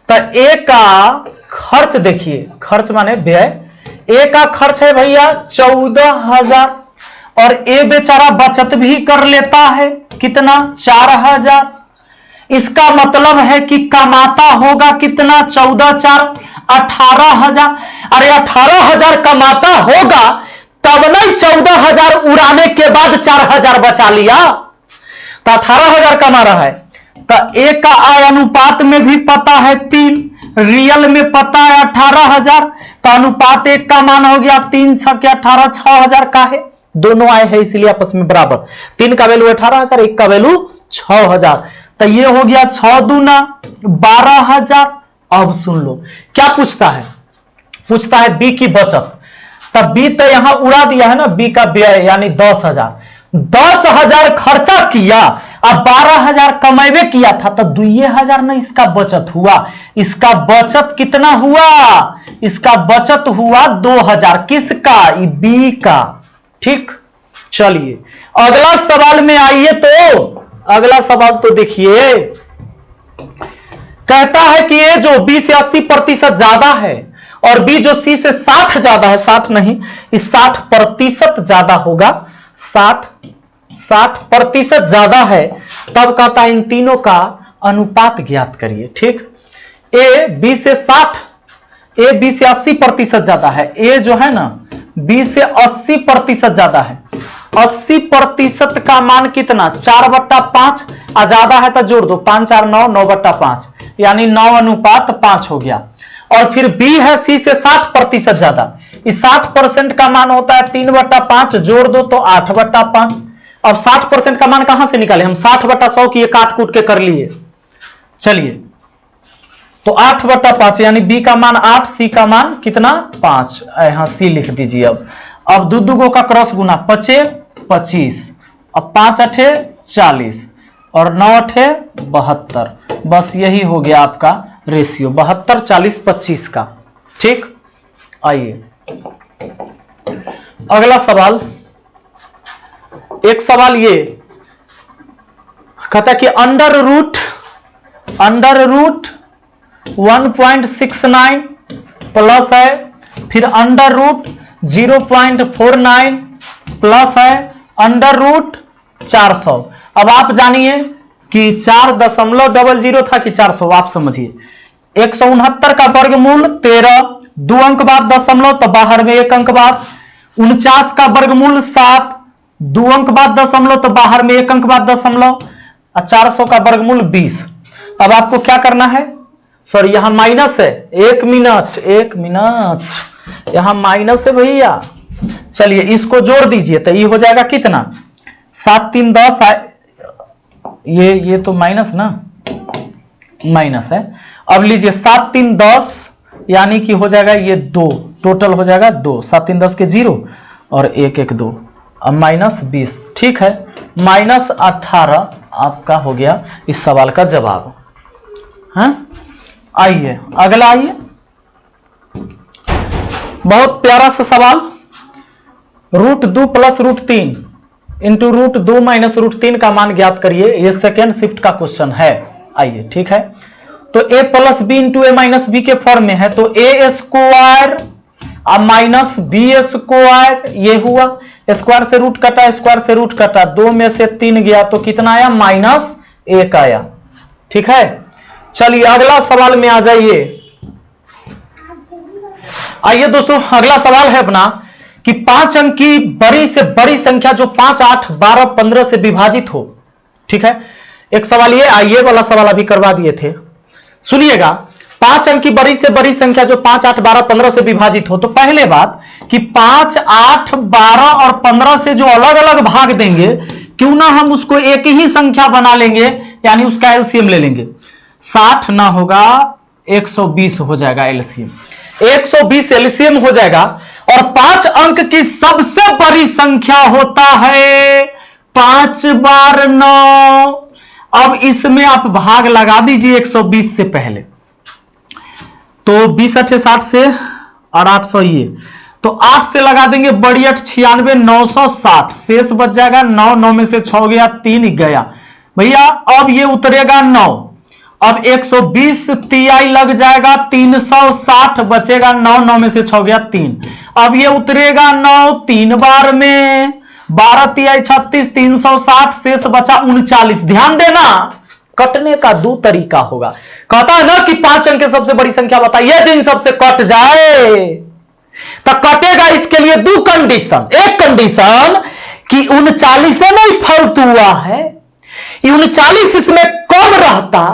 तो ए का खर्च देखिए, खर्च माने व्यय, ए का खर्च है भैया 14,000 और ए बेचारा बचत भी कर लेता है कितना 4,000। इसका मतलब है कि कमाता होगा कितना 14×4 18,000। अरे 18,000 कमाता होगा तब नहीं 14,000 उड़ाने के बाद 4,000 बचा लिया। तो 18,000 कमा रहा है। तो ए का आय अनुपात में भी पता है 3, रियल में पता है 18,000। तो अनुपात 1 का मान हो गया 3 × 6 = 18, 6,000 का है, दोनों आए हैं इसलिए आपस में बराबर। 3 का वैल्यू 18,000, 1 का वैल्यू 6,000। तो ये हो गया 6 दूना 12,000। अब सुन लो क्या पूछता है, पूछता है बी की बचत। तब बी तो यहां उड़ा दिया है ना, बी का व्यय यानी 10,000। 10,000 खर्चा किया, अब 12,000 कमाइबे किया था, तो 2,000 ना इसका बचत हुआ। इसका बचत कितना हुआ, इसका बचत हुआ 2,000। किसका, बी का। ठीक, चलिए अगला सवाल में आइए। तो अगला सवाल तो देखिए, कहता है कि ये जो बी से 80% ज्यादा है और बी जो सी से 60 ज्यादा है, 60 नहीं, इस 60% ज्यादा होगा, 60% ज्यादा है, तब कहता है इन तीनों का अनुपात ज्ञात करिए। ठीक, ए बी से 80% ज्यादा है, ए जो है ना बी से 80% ज्यादा है। 80% का मान कितना 4/5, ज्यादा है तो जोड़ दो, 5 × 4 = 9, 9/5 यानी 9:5 हो गया। और फिर बी है सी से 60% ज्यादा, इस 60% का मान होता है 3/5, जोड़ दो तो 8/5। अब 60% का मान कहां से निकाले हम, 60/100 की काट कूट के कर लिए। चलिए तो 8/5 यानी बी का मान 8, सी का मान कितना 5, यहां सी लिख दीजिए। अब दो दुगो का क्रॉस गुना, 5 × 25, अब 5 × 8 = 40 और 9 × 8 = 72। बस यही हो गया आपका रेशियो 72, 40, 25 का। ठीक, आइए अगला सवाल। एक सवाल ये कहता है कि अंडर रूट 1.69 प्लस है, फिर अंडर रूट 0.49 प्लस है अंडर रूट 400। अब आप जानिए कि 4.00 था कि 400, आप समझिए। 169 का वर्गमूल 13, 2 अंक बाद दशमलव तो बाहर में 1 अंक बाद। 49 का वर्गमूल 7, 2 अंक बाद दशमलव तो बाहर में 1 अंक बाद दशमलव। 400 का वर्गमूल 20। अब आपको क्या करना है, सॉरी यहां माइनस है, 1 मिनट यहां माइनस है भैया। चलिए इसको जोड़ दीजिए तो ये हो जाएगा कितना 7 × 3 = 10, ये तो माइनस ना, माइनस है। अब लीजिए 7 × 3 = 10 यानी कि हो जाएगा ये 2, टोटल हो जाएगा 2, 7 × 3 = 10 के 0 और 1 1 2, अब -20। ठीक है, -18 आपका हो गया इस सवाल का जवाब। हाँ, आइए अगला, आइए बहुत प्यारा सा सवाल। √2 + √3 इंटू √2 - √3 का मान ज्ञात करिए। ये सेकेंड शिफ्ट का क्वेश्चन है। आइए ठीक है, तो a + b × a - b के फॉर्म में है, तो a² माइनस b², ये हुआ स्क्वायर से रूट कटा, स्क्वायर से रूट कटा, 2 में से 3 गया तो कितना आया -1 आया। ठीक है, चलिए अगला सवाल में आ जाइए। आइए दोस्तों अगला सवाल है अपना कि 5 अंक की बड़ी से बड़ी संख्या जो 5, 8, 12, 15 से विभाजित हो। ठीक है, एक सवाल ये वाला सवाल अभी करवा दिए थे, सुनिएगा। 5 अंक की बड़ी से बड़ी संख्या जो 5, 8, 12, 15 से विभाजित हो, तो पहले बात कि 5, 8, 12 और 15 से जो अलग अलग भाग देंगे, क्यों ना हम उसको एक ही संख्या बना लेंगे, यानी उसका एलसीएम ले लेंगे। 60 ना होगा 120 हो जाएगा एलसीएम, 120 एलसीएम हो जाएगा। और 5 अंक की सबसे बड़ी संख्या होता है 5 × 9। अब इसमें आप भाग लगा दीजिए 120 से पहले, तो 20 8 60 से और 800 ये, तो 8 से लगा देंगे बड़ी 8 96 960, शेष बच जाएगा 9, 9 में से 6 गया 3 गया भैया। अब ये उतरेगा 9, अब 120 तिहाई लग जाएगा 360, बचेगा 9, 9 में से 6 गया 3, अब ये उतरेगा 9 3 बार में 12 तिहाई 36, 360, शेष बचा 39। ध्यान देना कटने का दो तरीका होगा। कहता है ना कि 5 अंक की सबसे बड़ी संख्या बताइए जिन सबसे कट जाए, तो कटेगा इसके लिए दो कंडीशन। एक कंडीशन कि 39 नहीं फालतू हुआ है, 39 इसमें कम रहता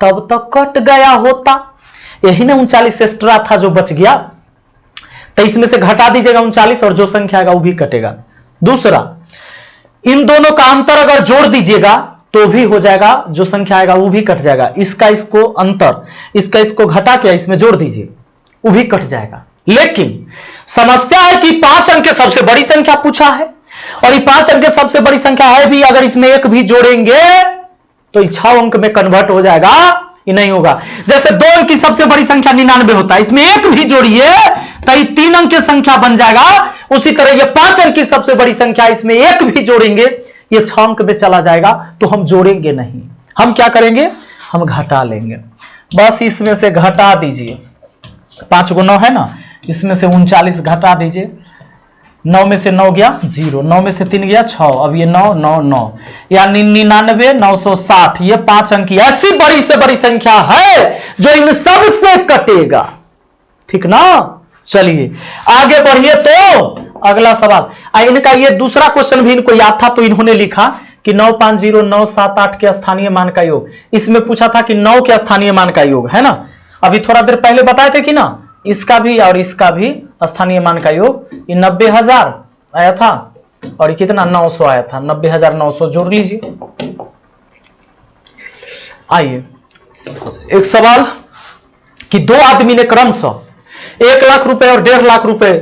तब तक कट गया होता, यही ना 39 एक्स्ट्रा था जो बच गया, तो इसमें से घटा दीजिएगा 39 और जो संख्या आएगा वो भी कटेगा। दूसरा, इन दोनों का अंतर अगर जोड़ दीजिएगा तो भी हो जाएगा, जो संख्या आएगा वो भी कट जाएगा। इसका इसको अंतर, इसका इसको घटा के इसमें जोड़ दीजिए, वो भी कट जाएगा। लेकिन समस्या है कि 5 अंक सबसे बड़ी संख्या पूछा है, और ये 5 अंक सबसे बड़ी संख्या है भी, अगर इसमें एक भी जोड़ेंगे तो 6 अंक में कन्वर्ट हो जाएगा, ये नहीं होगा। जैसे 2 अंक की सबसे बड़ी संख्या 99 होता है, इसमें एक भी जोड़िए तो ये 3 अंक की संख्या बन जाएगा। उसी तरह ये 5 अंक की सबसे बड़ी संख्या, इसमें एक भी जोड़ेंगे ये 6 अंक में चला जाएगा, तो हम जोड़ेंगे नहीं, हम क्या करेंगे, हम घटा लेंगे। बस इसमें से घटा दीजिए, 5 को 9 है ना, इसमें से 39 घटा दीजिए, 9 में से 9 गया 0, 9 में से 3 गया 6, अब ये 9 9 9 यानी 99 960। ये 5 अंक की ऐसी बड़ी से बड़ी संख्या है जो इन सब से कटेगा, ठीक ना। चलिए आगे बढ़िए। तो अगला सवाल, इनका ये दूसरा क्वेश्चन भी इनको याद था, तो इन्होंने लिखा कि 950 के स्थानीय मान का योग। इसमें पूछा था कि 9 के स्थानीय मान का योग है ना, अभी थोड़ा देर पहले बताए थे कि ना, इसका भी और इसका भी स्थानीय मान का योग, ये 90,000 आया था और ये कितना 900 आया था, 90,900 जोड़ लीजिए। आइए एक सवाल कि 2 आदमी ने क्रमशः 1 लाख रुपए और 1.5 लाख रुपए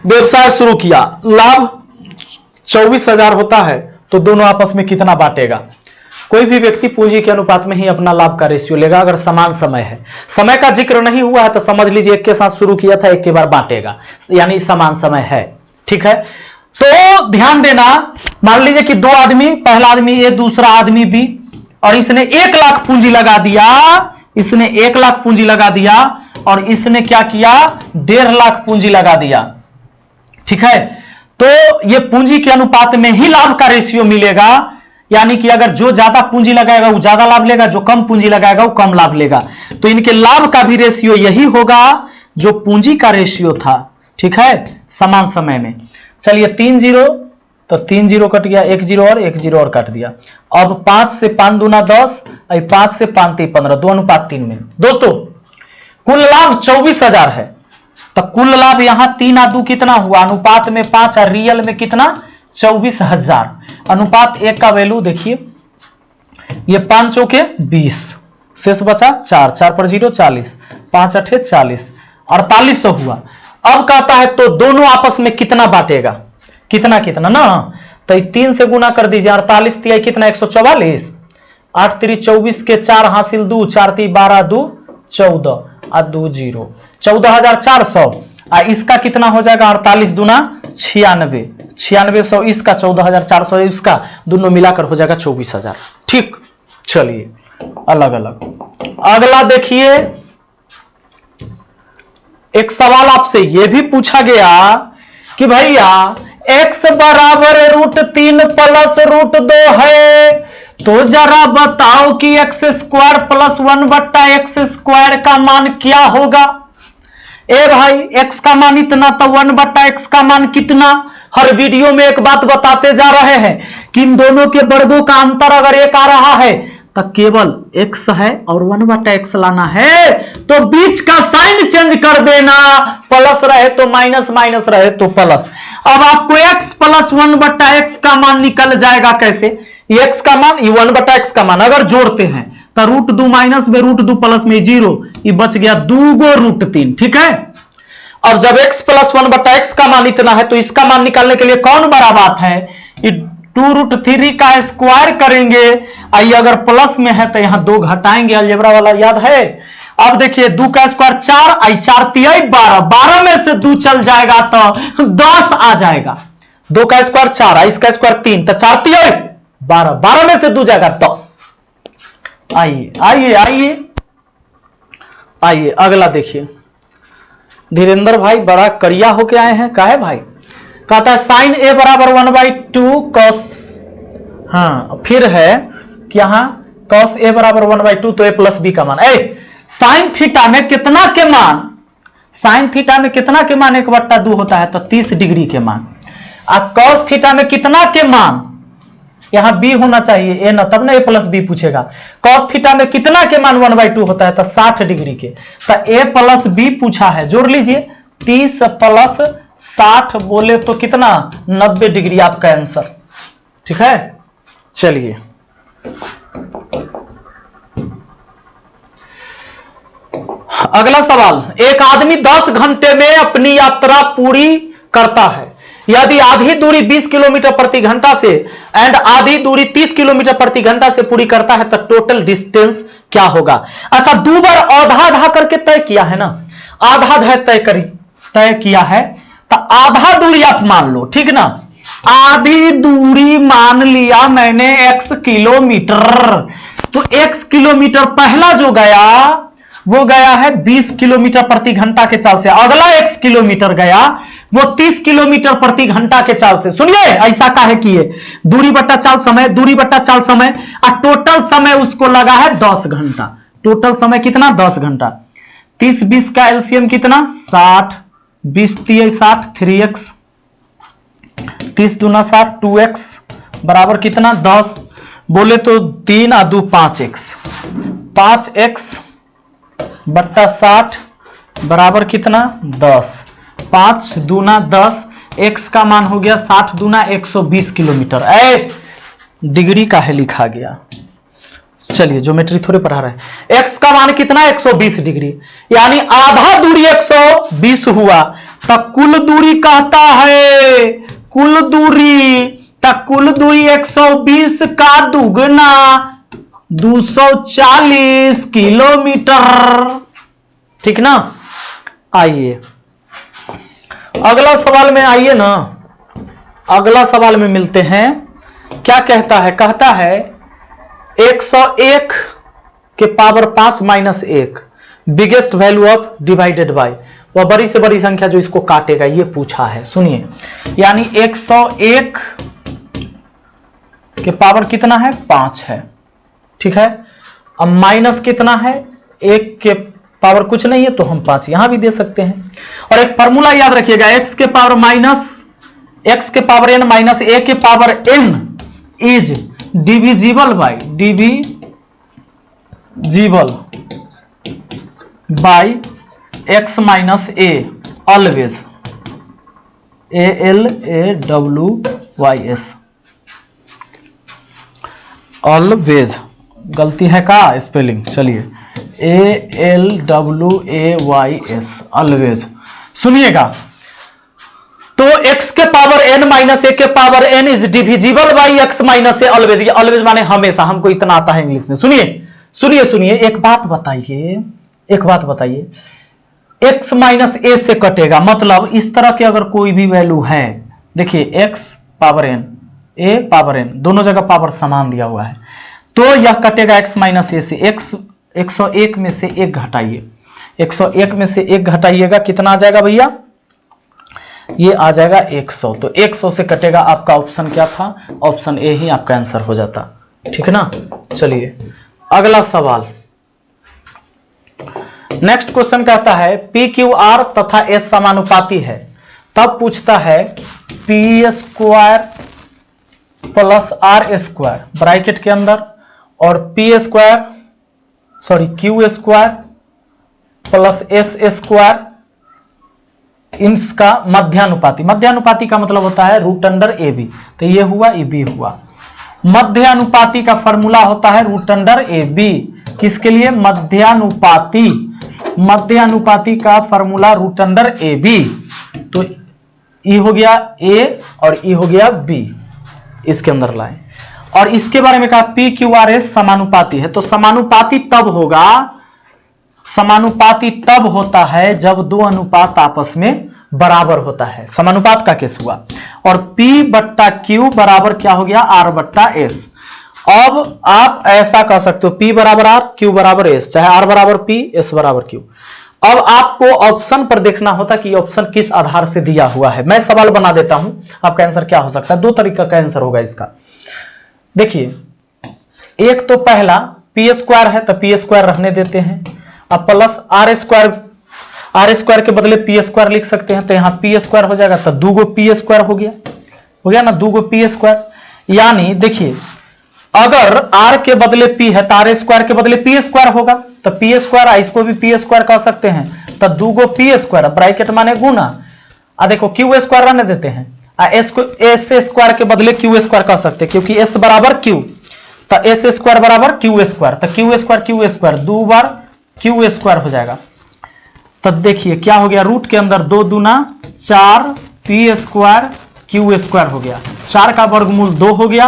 व्यवसाय शुरू किया, लाभ 24,000 होता है, तो दोनों आपस में कितना बांटेगा। कोई भी व्यक्ति पूंजी के अनुपात में ही अपना लाभ का रेशियो लेगा, अगर समान समय है, समय का जिक्र नहीं हुआ है तो समझ लीजिए एक के साथ शुरू किया था, एक के बार बांटेगा, यानी समान समय है, ठीक है। तो ध्यान देना, मान लीजिए कि 2 आदमी, पहला आदमी ए दूसरा आदमी बी, और इसने 1 लाख पूंजी लगा दिया, इसने 1 लाख पूंजी लगा दिया और इसने क्या किया 1.5 लाख पूंजी लगा दिया, ठीक है। तो ये पूंजी के अनुपात में ही लाभ का रेशियो मिलेगा, यानी कि अगर जो ज्यादा पूंजी लगाएगा वो ज्यादा लाभ लेगा, जो कम पूंजी लगाएगा वो कम लाभ लेगा। तो इनके लाभ का भी रेशियो यही होगा जो पूंजी का रेशियो था, ठीक है, समान समय में। चलिए 3 0, तो 3 0 कट गया, 1 0 और 1 0 और काट दिया। अब 5 से 5 दूना 10, 5 से 5 3 15, 2 अनुपात 3 में। दोस्तों कुल लाभ 24,000 है, तो कुल लाभ यहां 3 आ 2 कितना हुआ, अनुपात में 5 और रियल में कितना 24,000। अनुपात 1 का वैल्यू देखिए, ये 5 चौके 20, शेष बचा 4, 4 पर 0 40, 5 8 40, 4800 हुआ। अब कहता है तो दोनों आपस में कितना बांटेगा, कितना कितना ना, तो 3 से गुना कर दीजिए, 48 तिहाई कितना 144, 8 3 24 के 4 हासिल 2, 4 3 12 2 14 और 2 0, 14,400। इसका कितना हो जाएगा 48 दूना 96, 9600 इसका, 14,400 इसका, दोनों मिलाकर हो जाएगा 24,000, ठीक। चलिए अलग अलग। अगला देखिए, एक सवाल आपसे यह भी पूछा गया कि भैया x बराबर √3 प्लस √2 है, तो जरा बताओ कि x² प्लस 1/x² का मान क्या होगा। ए भाई x का मान इतना, तो 1/x का मान कितना। हर वीडियो में एक बात बताते जा रहे हैं कि इन दोनों के वर्गों का अंतर अगर 1 आ रहा है तो केवल x है और 1/x लाना है, तो बीच का साइन चेंज कर देना, प्लस रहे तो माइनस, माइनस रहे तो प्लस। अब आपको x प्लस 1/x का मान निकल जाएगा कैसे, x का मान, ये 1/x का मान अगर जोड़ते हैं तो √2 माइनस में √2 प्लस में 0, ये बच गया 2 गो √3, ठीक है। अब जब x प्लस 1/x का मान इतना है तो इसका मान निकालने के लिए कौन बड़ा बात है, 2√3 का स्क्वायर करेंगे। आइए अगर प्लस में है तो यहां 2 घटाएंगे, अलजेब्रा वाला याद है। अब देखिए 2 का स्क्वायर 4, आई 4 तिहाई 12, 12 में से 2 चल जाएगा तो 10 आ जाएगा। 2 का स्क्वायर 4, आई इसका स्क्वायर 3, तो 4 तिहाई 12, 12 में से 2 जाएगा 10। आइए आइए आइए आइए अगला देखिए। धीरेन्द्र भाई बड़ा करिया होके आए हैं, काहे भाई? कहता है साइन ए बराबर 1/2 कॉस, हाँ फिर है कि यहां कॉस ए बराबर 1/2, तो ए प्लस बी का मान। साइन थीटा में कितना के मान, साइन थीटा में कितना के मान 1/2 होता है, तो 30 डिग्री के मान। अब कॉस थीटा में कितना के मान, यहां बी होना चाहिए, ए ना, तब ना ए प्लस बी पूछेगा। कॉस थीटा में कितना के मान 1/2 होता है, तो 60 डिग्री के, तो ए प्लस बी पूछा है। जोड़ लीजिए 30 प्लस 60 बोले तो कितना 90 डिग्री आपका आंसर, ठीक है। चलिए अगला सवाल। एक आदमी 10 घंटे में अपनी यात्रा पूरी करता है। यदि आधी दूरी 20 किलोमीटर प्रति घंटा से एंड आधी दूरी 30 किलोमीटर प्रति घंटा से पूरी करता है तो टोटल डिस्टेंस क्या होगा? अच्छा, 2 बार आधा आधा करके तय किया है ना, आधा आधा तय किया है, तो आधा दूरी आप मान लो, ठीक ना। आधी दूरी मान लिया मैंने x किलोमीटर, तो x किलोमीटर पहला जो गया वो गया है 20 किलोमीटर प्रति घंटा के चाल से, अगला x किलोमीटर गया वो 30 किलोमीटर प्रति घंटा के चाल से। सुनिए ऐसा काहे किए, दूरी बट्टा चाल समय, दूरी बट्टा चाल समय, और टोटल समय उसको लगा है 10 घंटा। टोटल समय कितना 10 घंटा। 30 20 का एलसीएम कितना 60, 20 3 60, 3x, 30 दूना 60, 2x बराबर कितना 10, बोले तो 3 और 2 5x, 5x बट्टा 60 बराबर कितना 10, 5 दूना 10, x का मान हो गया 60 दूना 120 किलोमीटर। डिग्री का है लिखा गया, चलिए ज्योमेट्री थोड़े पढ़ा रहे हैं। x का मान कितना 120 डिग्री, यानी आधा दूरी 120 हुआ, तब कुल दूरी कहता है, कुल दूरी, तब कुल दूरी 120 का दुगना 240 किलोमीटर, ठीक ना। आइए अगला सवाल में आइए ना, अगला सवाल में मिलते हैं। क्या कहता है, कहता है 101 के power 5 minus 1 biggest value of divided by, वह बड़ी से बड़ी संख्या जो इसको काटेगा, ये पूछा है। सुनिए, यानी 101 के पावर कितना है 5 है, ठीक है। अब माइनस कितना है, 1 के पावर कुछ नहीं है तो हम 5 यहां भी दे सकते हैं। और एक फॉर्मूला याद रखिएगा, x के पावर माइनस x के पावर n माइनस a के power n is divisible by x minus a always, ALAWYS always, गलती है का स्पेलिंग, चलिए ALWAYS ऑलवेज। सुनिएगा, तो x के पावर n माइनस a के power n is divisible by x minus a always. Always माने हमेशा, हमको इतना आता है इंग्लिश में। सुनिए सुनिए सुनिए, एक बात बताइए, x माइनस a से कटेगा, मतलब इस तरह के अगर कोई भी वैल्यू है, देखिए x power n a power n दोनों जगह पावर समान दिया हुआ है, तो यह कटेगा x माइनस a से। x 101 में से 1 घटाइए, 101 में से 1 घटाइएगा, कितना आ जाएगा भैया, ये आ जाएगा 100। तो 100 से कटेगा, आपका ऑप्शन क्या था, ऑप्शन ए ही आपका आंसर हो जाता, ठीक है ना। चलिए अगला सवाल, नेक्स्ट क्वेश्चन कहता है पी क्यू आर तथा एस समानुपाती है, तब पूछता है p square plus r square bracket के अंदर और p square q square plus s square, इनका मध्यानुपाती। मध्यानुपाती का मतलब होता है रूट अंडर ए बी, तो ये हुआ ए बी हुआ। मध्यानुपाती का फॉर्मूला होता है रूट अंडर ए बी, किसके लिए, मध्यानुपाती। मध्यानुपाती का formula root under a b, तो ई हो गया ए और ई हो गया बी, इसके अंदर लाएं। और इसके बारे में कहा पी क्यू आर एस समानुपाती है, तो समानुपाती तब होगा, समानुपाती तब होता है जब दो अनुपात आपस में बराबर होता है, समानुपात का केस हुआ। और P बट्टा Q बराबर क्या हो गया, R बट्टा S। अब आप ऐसा कह सकते हो P बराबर R, Q बराबर S, चाहे R बराबर P, S बराबर Q। अब आपको ऑप्शन पर देखना होता कि ऑप्शन किस आधार से दिया हुआ है। मैं सवाल बना देता हूं, आपका आंसर क्या हो सकता है। दो तरीका का आंसर होगा इसका। देखिए, एक तो पहला पी स्क्वायर है तो पी स्क्वायर रहने देते हैं, अब प्लस आर स्क्वायर के बदले पी स्क्वायर लिख सकते हैं, तो यहां पी स्क्वायर हो जाएगा, तो दूगो पी स्क्वायर हो गया ना, दूगो पी स्क्वायर। यानी देखिए, अगर r के बदले p है तो आर स्क्वायर के बदले पी स्क्वायर होगा, तो पी स्क्वायर, इसको भी पी स्क्वायर कह सकते हैं, तो दूगो पी स्क्वायर, ब्रैकेट माने गुना, देखो क्यू स्क्वायर रहने देते हैं, एस स्क्वायर के बदले क्यू स्क्वायर कह सकते हैं, क्योंकि एस बराबर क्यू, तो एस स्क्वायर बराबर क्यू स्क्वायर, तो क्यू स्क्वायर दो बार क्यू स्क्वायर हो जाएगा। तो देखिए क्या हो गया, रूट के अंदर 2 दूना 4 पी स्क्वायर क्यू स्क्वायर हो गया, 4 का वर्गमूल 2 हो गया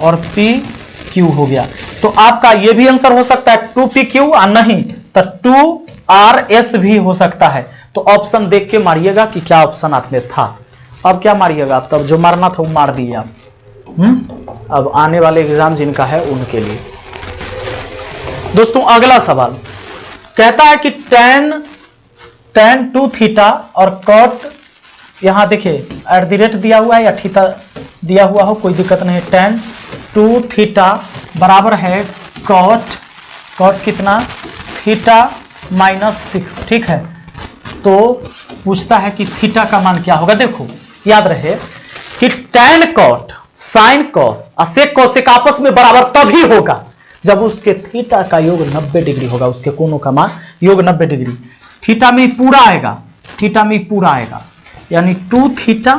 और पी क्यू हो गया। तो आपका ये भी आंसर हो सकता है 2pq, नहीं तो 2rs भी हो सकता है। तो ऑप्शन देख के मारिएगा कि क्या ऑप्शन आप में था। अब क्या मारिएगा आप, तब जो मारना था वो मार दिए आप। अब आने वाले एग्जाम जिनका है उनके लिए दोस्तों, अगला सवाल कहता है कि tan 2 थीटा और cot, यहां देखिए @ दिया हुआ है या थीटा दिया हुआ हो कोई दिक्कत नहीं, tan 2 थीटा बराबर है cot कितना, थीटा -6, ठीक है। तो पूछता है कि थीटा का मान क्या होगा। देखो याद रहे कि tan cot sin cos और sec cos एक आपस में बराबर तभी होगा जब उसके थीटा का योग 90 डिग्री होगा, उसके कोणों का मान योग 90 डिग्री। थीटा में पूरा आएगा, यानी 2 थीटा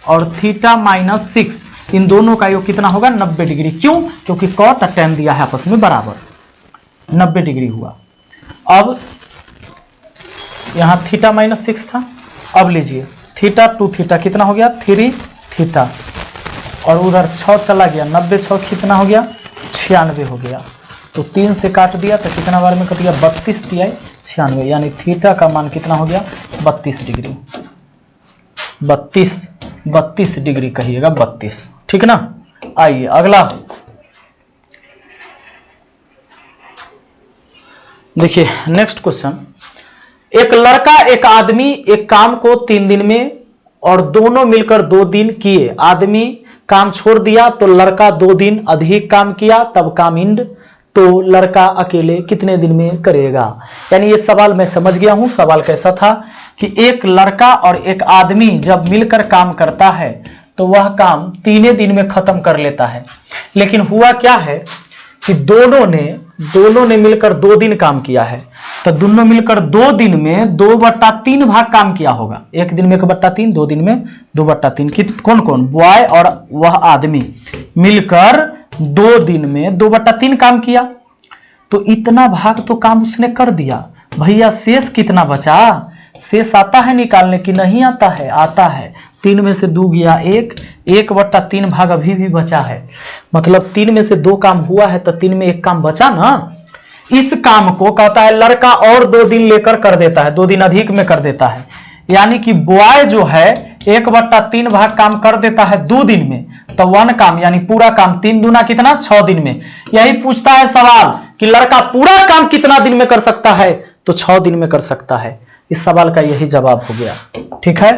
और थीटा -6, इन दोनों का योग कितना होगा, 90 डिग्री। क्यों, क्योंकि cot और tan दिया है आपस में बराबर, 90 डिग्री हुआ। अब यहां थीटा -6 था, अब लीजिए थीटा 2 थीटा कितना हो गया, 3 थीटा, और उधर 6 चला गया, 90 6 कितना हो गया, 96 हो गया। तो 3 से काट दिया तो कितना बार में कट गया, 32 तिहाई 96, यानी थीटा का मान कितना हो गया, 32 डिग्री। 32 डिग्री कहिएगा, 32, ठीक ना। आइए अगला देखिए, नेक्स्ट क्वेश्चन। एक लड़का एक आदमी एक काम को 3 दिन में और दोनों मिलकर 2 दिन किए। आदमी काम छोड़ दिया तो लड़का 2 दिन अधिक काम किया, तब काम इंड, तो लड़का अकेले कितने दिन में करेगा। यानी ये सवाल मैं समझ गया हूं। सवाल कैसा था कि एक लड़का और एक आदमी जब मिलकर काम करता है तो वह काम 3 दिन में खत्म कर लेता है। लेकिन हुआ क्या है कि दोनों ने मिलकर 2 दिन काम किया है, तो दोनों मिलकर 2 दिन में 2/3 भाग काम किया होगा। एक दिन में 1/3, 2 दिन में 2/3। कौन कौन, बॉय और वह आदमी मिलकर 2 दिन में 2/3 काम किया, तो इतना भाग तो काम उसने कर दिया। भैया शेष कितना बचा, शेष आता है निकालने की, नहीं आता है, आता है। 3 में से 2 गया 1, 1/3 भाग अभी भी बचा है। मतलब 3 में से 2 काम हुआ है तो 3 में 1 काम बचा ना। इस काम को कहता है लड़का और 2 दिन लेकर कर देता है, 2 दिन अधिक में कर देता है। यानी कि बॉय जो है 1/3 भाग काम कर देता है 2 दिन में, तो 1 काम यानी पूरा काम 3 दूना कितना, 6 दिन में। यही पूछता है सवाल कि लड़का पूरा काम कितना दिन में कर सकता है, तो 6 दिन में कर सकता है। इस सवाल का यही जवाब हो गया, ठीक है।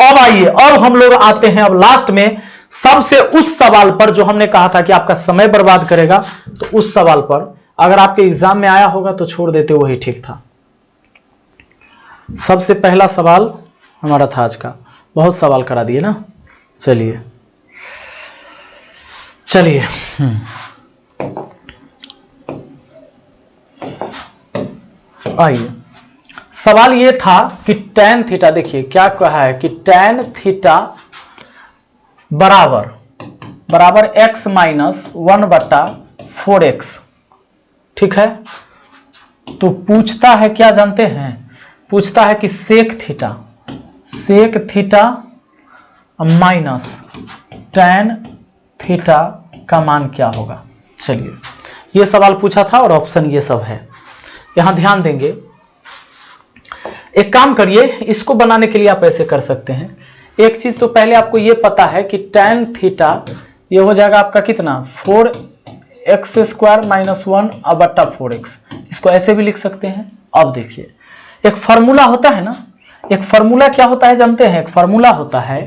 अब आइए, अब हम लोग आते हैं अब लास्ट में सबसे उस सवाल पर जो हमने कहा था कि आपका समय बर्बाद करेगा। तो उस सवाल पर अगर आपके एग्जाम में आया होगा तो छोड़ देते, वही ठीक था। सबसे पहला सवाल हमारा था आज का, बहुत सवाल करा दिए ना। चलिए आइए, सवाल ये था कि tan थीटा, देखिए क्या कहा है कि tan थीटा बराबर x - 1/4x, ठीक है। तो पूछता है क्या जानते हैं, पूछता है कि sec theta minus tan theta का मान क्या होगा। चलिए, ये सवाल पूछा था और ऑप्शन ये सब है, यहां ध्यान देंगे। एक काम करिए, इसको बनाने के लिए आप ऐसे कर सकते हैं। एक चीज तो पहले आपको ये पता है कि tan थीटा ये हो जाएगा आपका कितना, 4x² - 1/4x। इसको ऐसे भी लिख सकते हैं। अब देखिए, एक फॉर्मूला होता है ना, एक फॉर्मूला क्या होता है जानते हैं? एक फॉर्मूला होता है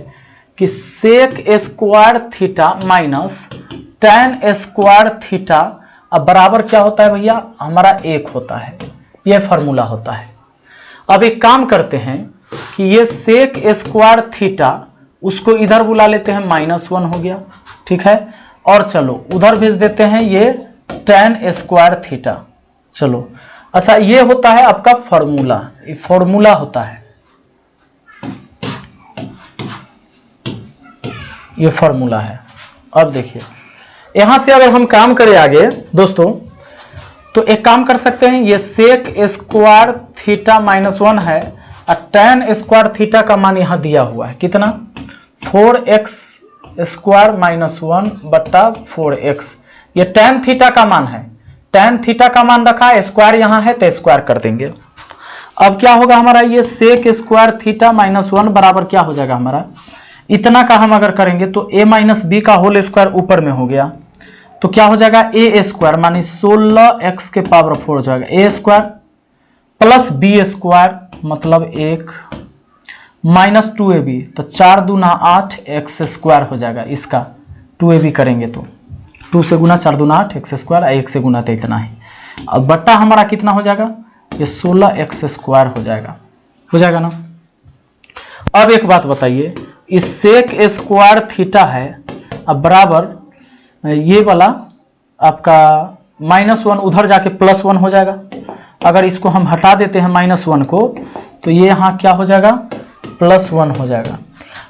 कि sec² theta minus tan² theta अब बराबर क्या होता है भैया, हमारा 1 होता है। यह फॉर्मूला होता है। अब एक काम करते हैं कि ये sec² थीटा उसको इधर बुला लेते हैं, -1 हो गया, ठीक है। और चलो उधर भेज देते हैं ये tan² थीटा। चलो अच्छा, ये होता है आपका फॉर्मूला, ये फॉर्मूला होता है, ये फॉर्मूला है। अब देखिए, यहां से अगर हम काम करें आगे दोस्तों, तो एक काम कर सकते हैं, ये sec² थीटा -1 है और tan² थीटा का मान यहां दिया हुआ है कितना, 4x² - 1/4x। ये tan थीटा का मान है, tan थीटा का मान रखा है, स्क्वायर यहां है तो स्क्वायर कर देंगे। अब क्या होगा हमारा, ये sec² थीटा -1 बराबर क्या हो जाएगा हमारा, इतना का हम अगर करेंगे तो a - b का होल स्क्वायर ऊपर में हो गया, तो क्या हो जाएगा a² मानी 16x के पावर 4 हो जाएगा, a² प्लस b² मतलब 1 माइनस 2ab, तो 4 दूना 8 x² हो जाएगा। इसका 2ab करेंगे तो 2 से गुना 4 दूना 8 x², 1 से गुना तो इतना ही। अब बट्टा हमारा कितना हो जाएगा, ये 16x² हो जाएगा ना। अब एक बात बताइए, इस sec² थीटा है अब बराबर ये वाला आपका -1 उधर जाके +1 हो जाएगा। अगर इसको हम हटा देते हैं -1 को, तो ये यहाँ क्या हो जाएगा, +1 हो जाएगा।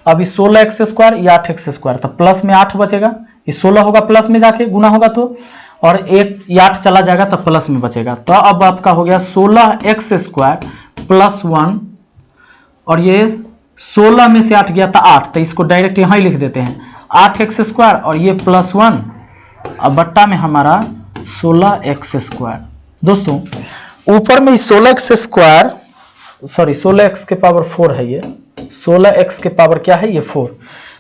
अब इस 16x², ये 8x², तो प्लस में 8 बचेगा, ये 16 होगा प्लस में जाके गुना होगा तो, और एक 8 चला जाएगा तो प्लस में बचेगा। तो अब आपका हो गया 16x² + 1, और ये 16 में से 8 गया था 8, तो इसको डायरेक्ट यहाँ ही लिख देते हैं 8x² और ये +1, अब बट्टा में हमारा 16x²। दोस्तों ऊपर में 16x², सॉरी 16x के पावर 4 है, ये 16x के पावर क्या है, ये 4।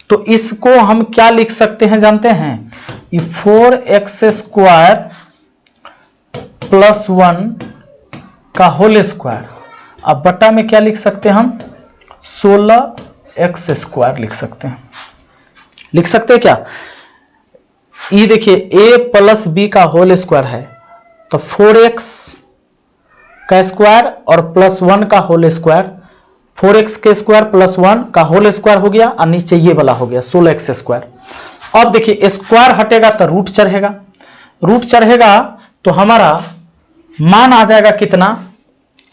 तो इसको हम क्या लिख सकते हैं जानते हैं, ये 4x² + 1 का होल स्क्वायर, अब बट्टा में क्या लिख सकते हैं हम, 16x² लिख सकते हैं। लिख सकते हैं क्या, ये देखिए a + b का होल स्क्वायर है, तो 4x का स्क्वायर और +1 का होल स्क्वायर, 4x के स्क्वायर +1 का होल स्क्वायर हो गया, और नीचे ये वाला हो गया 16x²। अब देखिए स्क्वायर हटेगा तो रूट चढ़ेगा, रूट चढ़ेगा तो हमारा मान आ जाएगा कितना,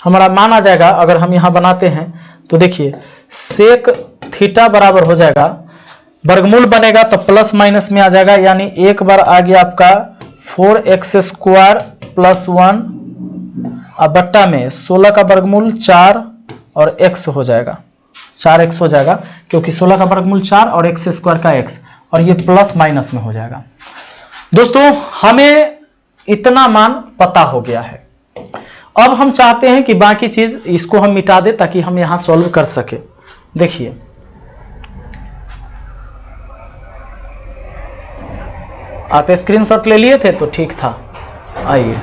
हमारा मान आ जाएगा, अगर हम यहां बनाते हैं तो देखिए sec थीटा बराबर हो जाएगा, वर्गमूल बनेगा तो प्लस माइनस में आ जाएगा, यानी एक बार आ गया आपका 4x² + 1, अब बट्टा में 16 का वर्गमूल 4 और x हो जाएगा, 4x हो जाएगा, क्योंकि 16 का वर्गमूल 4 और x² का x, और ये प्लस माइनस में हो जाएगा। दोस्तों हमें इतना मान पता हो गया है। अब हम चाहते हैं कि बाकी चीज इसको हम मिटा दें ताकि हम यहां सॉल्व कर सके। देखिए आप स्क्रीनशॉट ले लिए थे तो ठीक था, आइए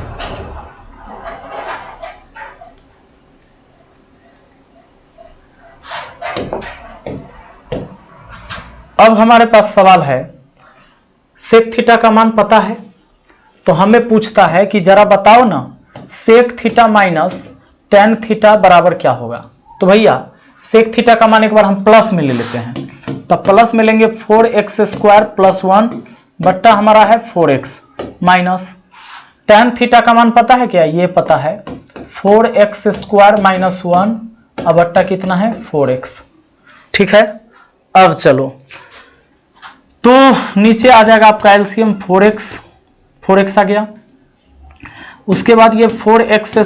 अब हमारे पास सवाल है, सेक थीटा का मान पता है, तो हमें पूछता है कि जरा बताओ ना sec theta minus tan theta बराबर क्या होगा। तो भैया सेक थीटा का मान एक बार हम प्लस में ले लेते हैं, तो प्लस में लेंगे 4x² + 1 बट्टा हमारा है 4x माइनस टेन थीटा का मान पता है क्या, ये पता है 4x² - 1 अब बट्टा कितना है 4x। ठीक है, अब चलो तो नीचे आ जाएगा आपका एलसीएम 4x आ गया, उसके बाद ये 4x²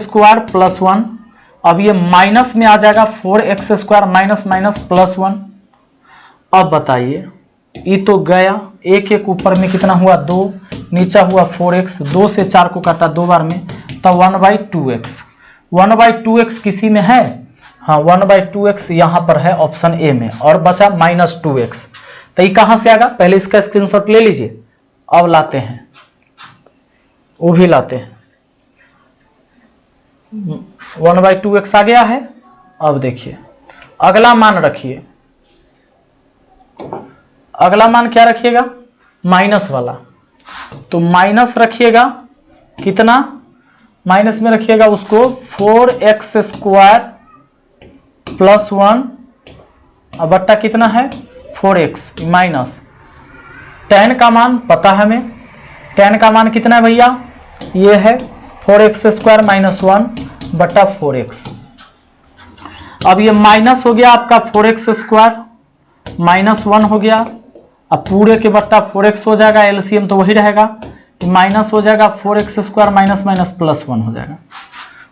+ 1, अब ये माइनस में आ जाएगा 4x² माइनस माइनस +1। अब बताइए ये तो गया, एक एक ऊपर में कितना हुआ 2, नीचा हुआ 4x, 2 से 4 को काटा 2 बार में, तब 1/2x। 1/2x किसी में है? हाँ 1/2x यहाँ पर है ऑप्शन ए में, और बचा -2x। तो ये कहां से आएगा? पहले इसका स्क्रीनशॉट ले लीजिए, अब लाते हैं, वो भी लाते हैं। 1/2x आ गया है। अब देखिए अगला मान रखिए, अगला मान क्या रखिएगा? माइनस वाला। तो माइनस रखिएगा, कितना माइनस में रखिएगा उसको? 4x² + 1 अब बट्टा कितना है? 4x माइनस tan का मान पता है हमें, tan का मान कितना है भैया? ये है 4x² - 1 बट्टा 4x। अब ये माइनस हो गया आपका 4x² -1 हो गया, अब पूरे के बट्टा 4x हो जाएगा, एलसीएम तो वही रहेगा, माइनस हो जाएगा 4x² माइनस माइनस +1 हो जाएगा।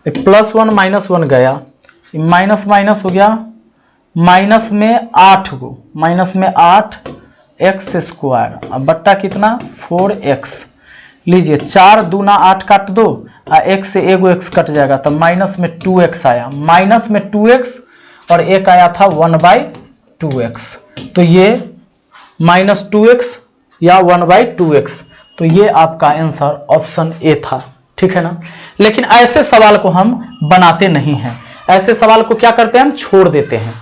+1 -1 गया, माइनस माइनस हो गया, माइनस में 8 गो, माइनस में 8x², अब बट्टा कितना? 4x। लीजिए 4 दूना 8 काट दो, x से एगो x कट जाएगा, तो माइनस में 2x आया, माइनस में 2x और एक आया था 1/2x। तो ये -2x या 1/2x, तो ये आपका आंसर ऑप्शन ए था, ठीक है ना। लेकिन ऐसे सवाल को हम बनाते नहीं हैं, ऐसे सवाल को क्या करते हैं? हम छोड़ देते हैं,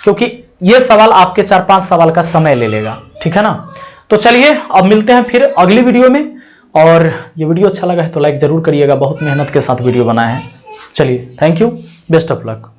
क्योंकि ये सवाल आपके 4-5 सवाल का समय ले लेगा, ठीक है ना। तो चलिए अब मिलते हैं फिर अगली वीडियो में, और ये वीडियो अच्छा लगा है तो लाइक जरूर करिएगा, बहुत मेहनत के साथ वीडियो बनाया है। चलिए thank you, best of luck.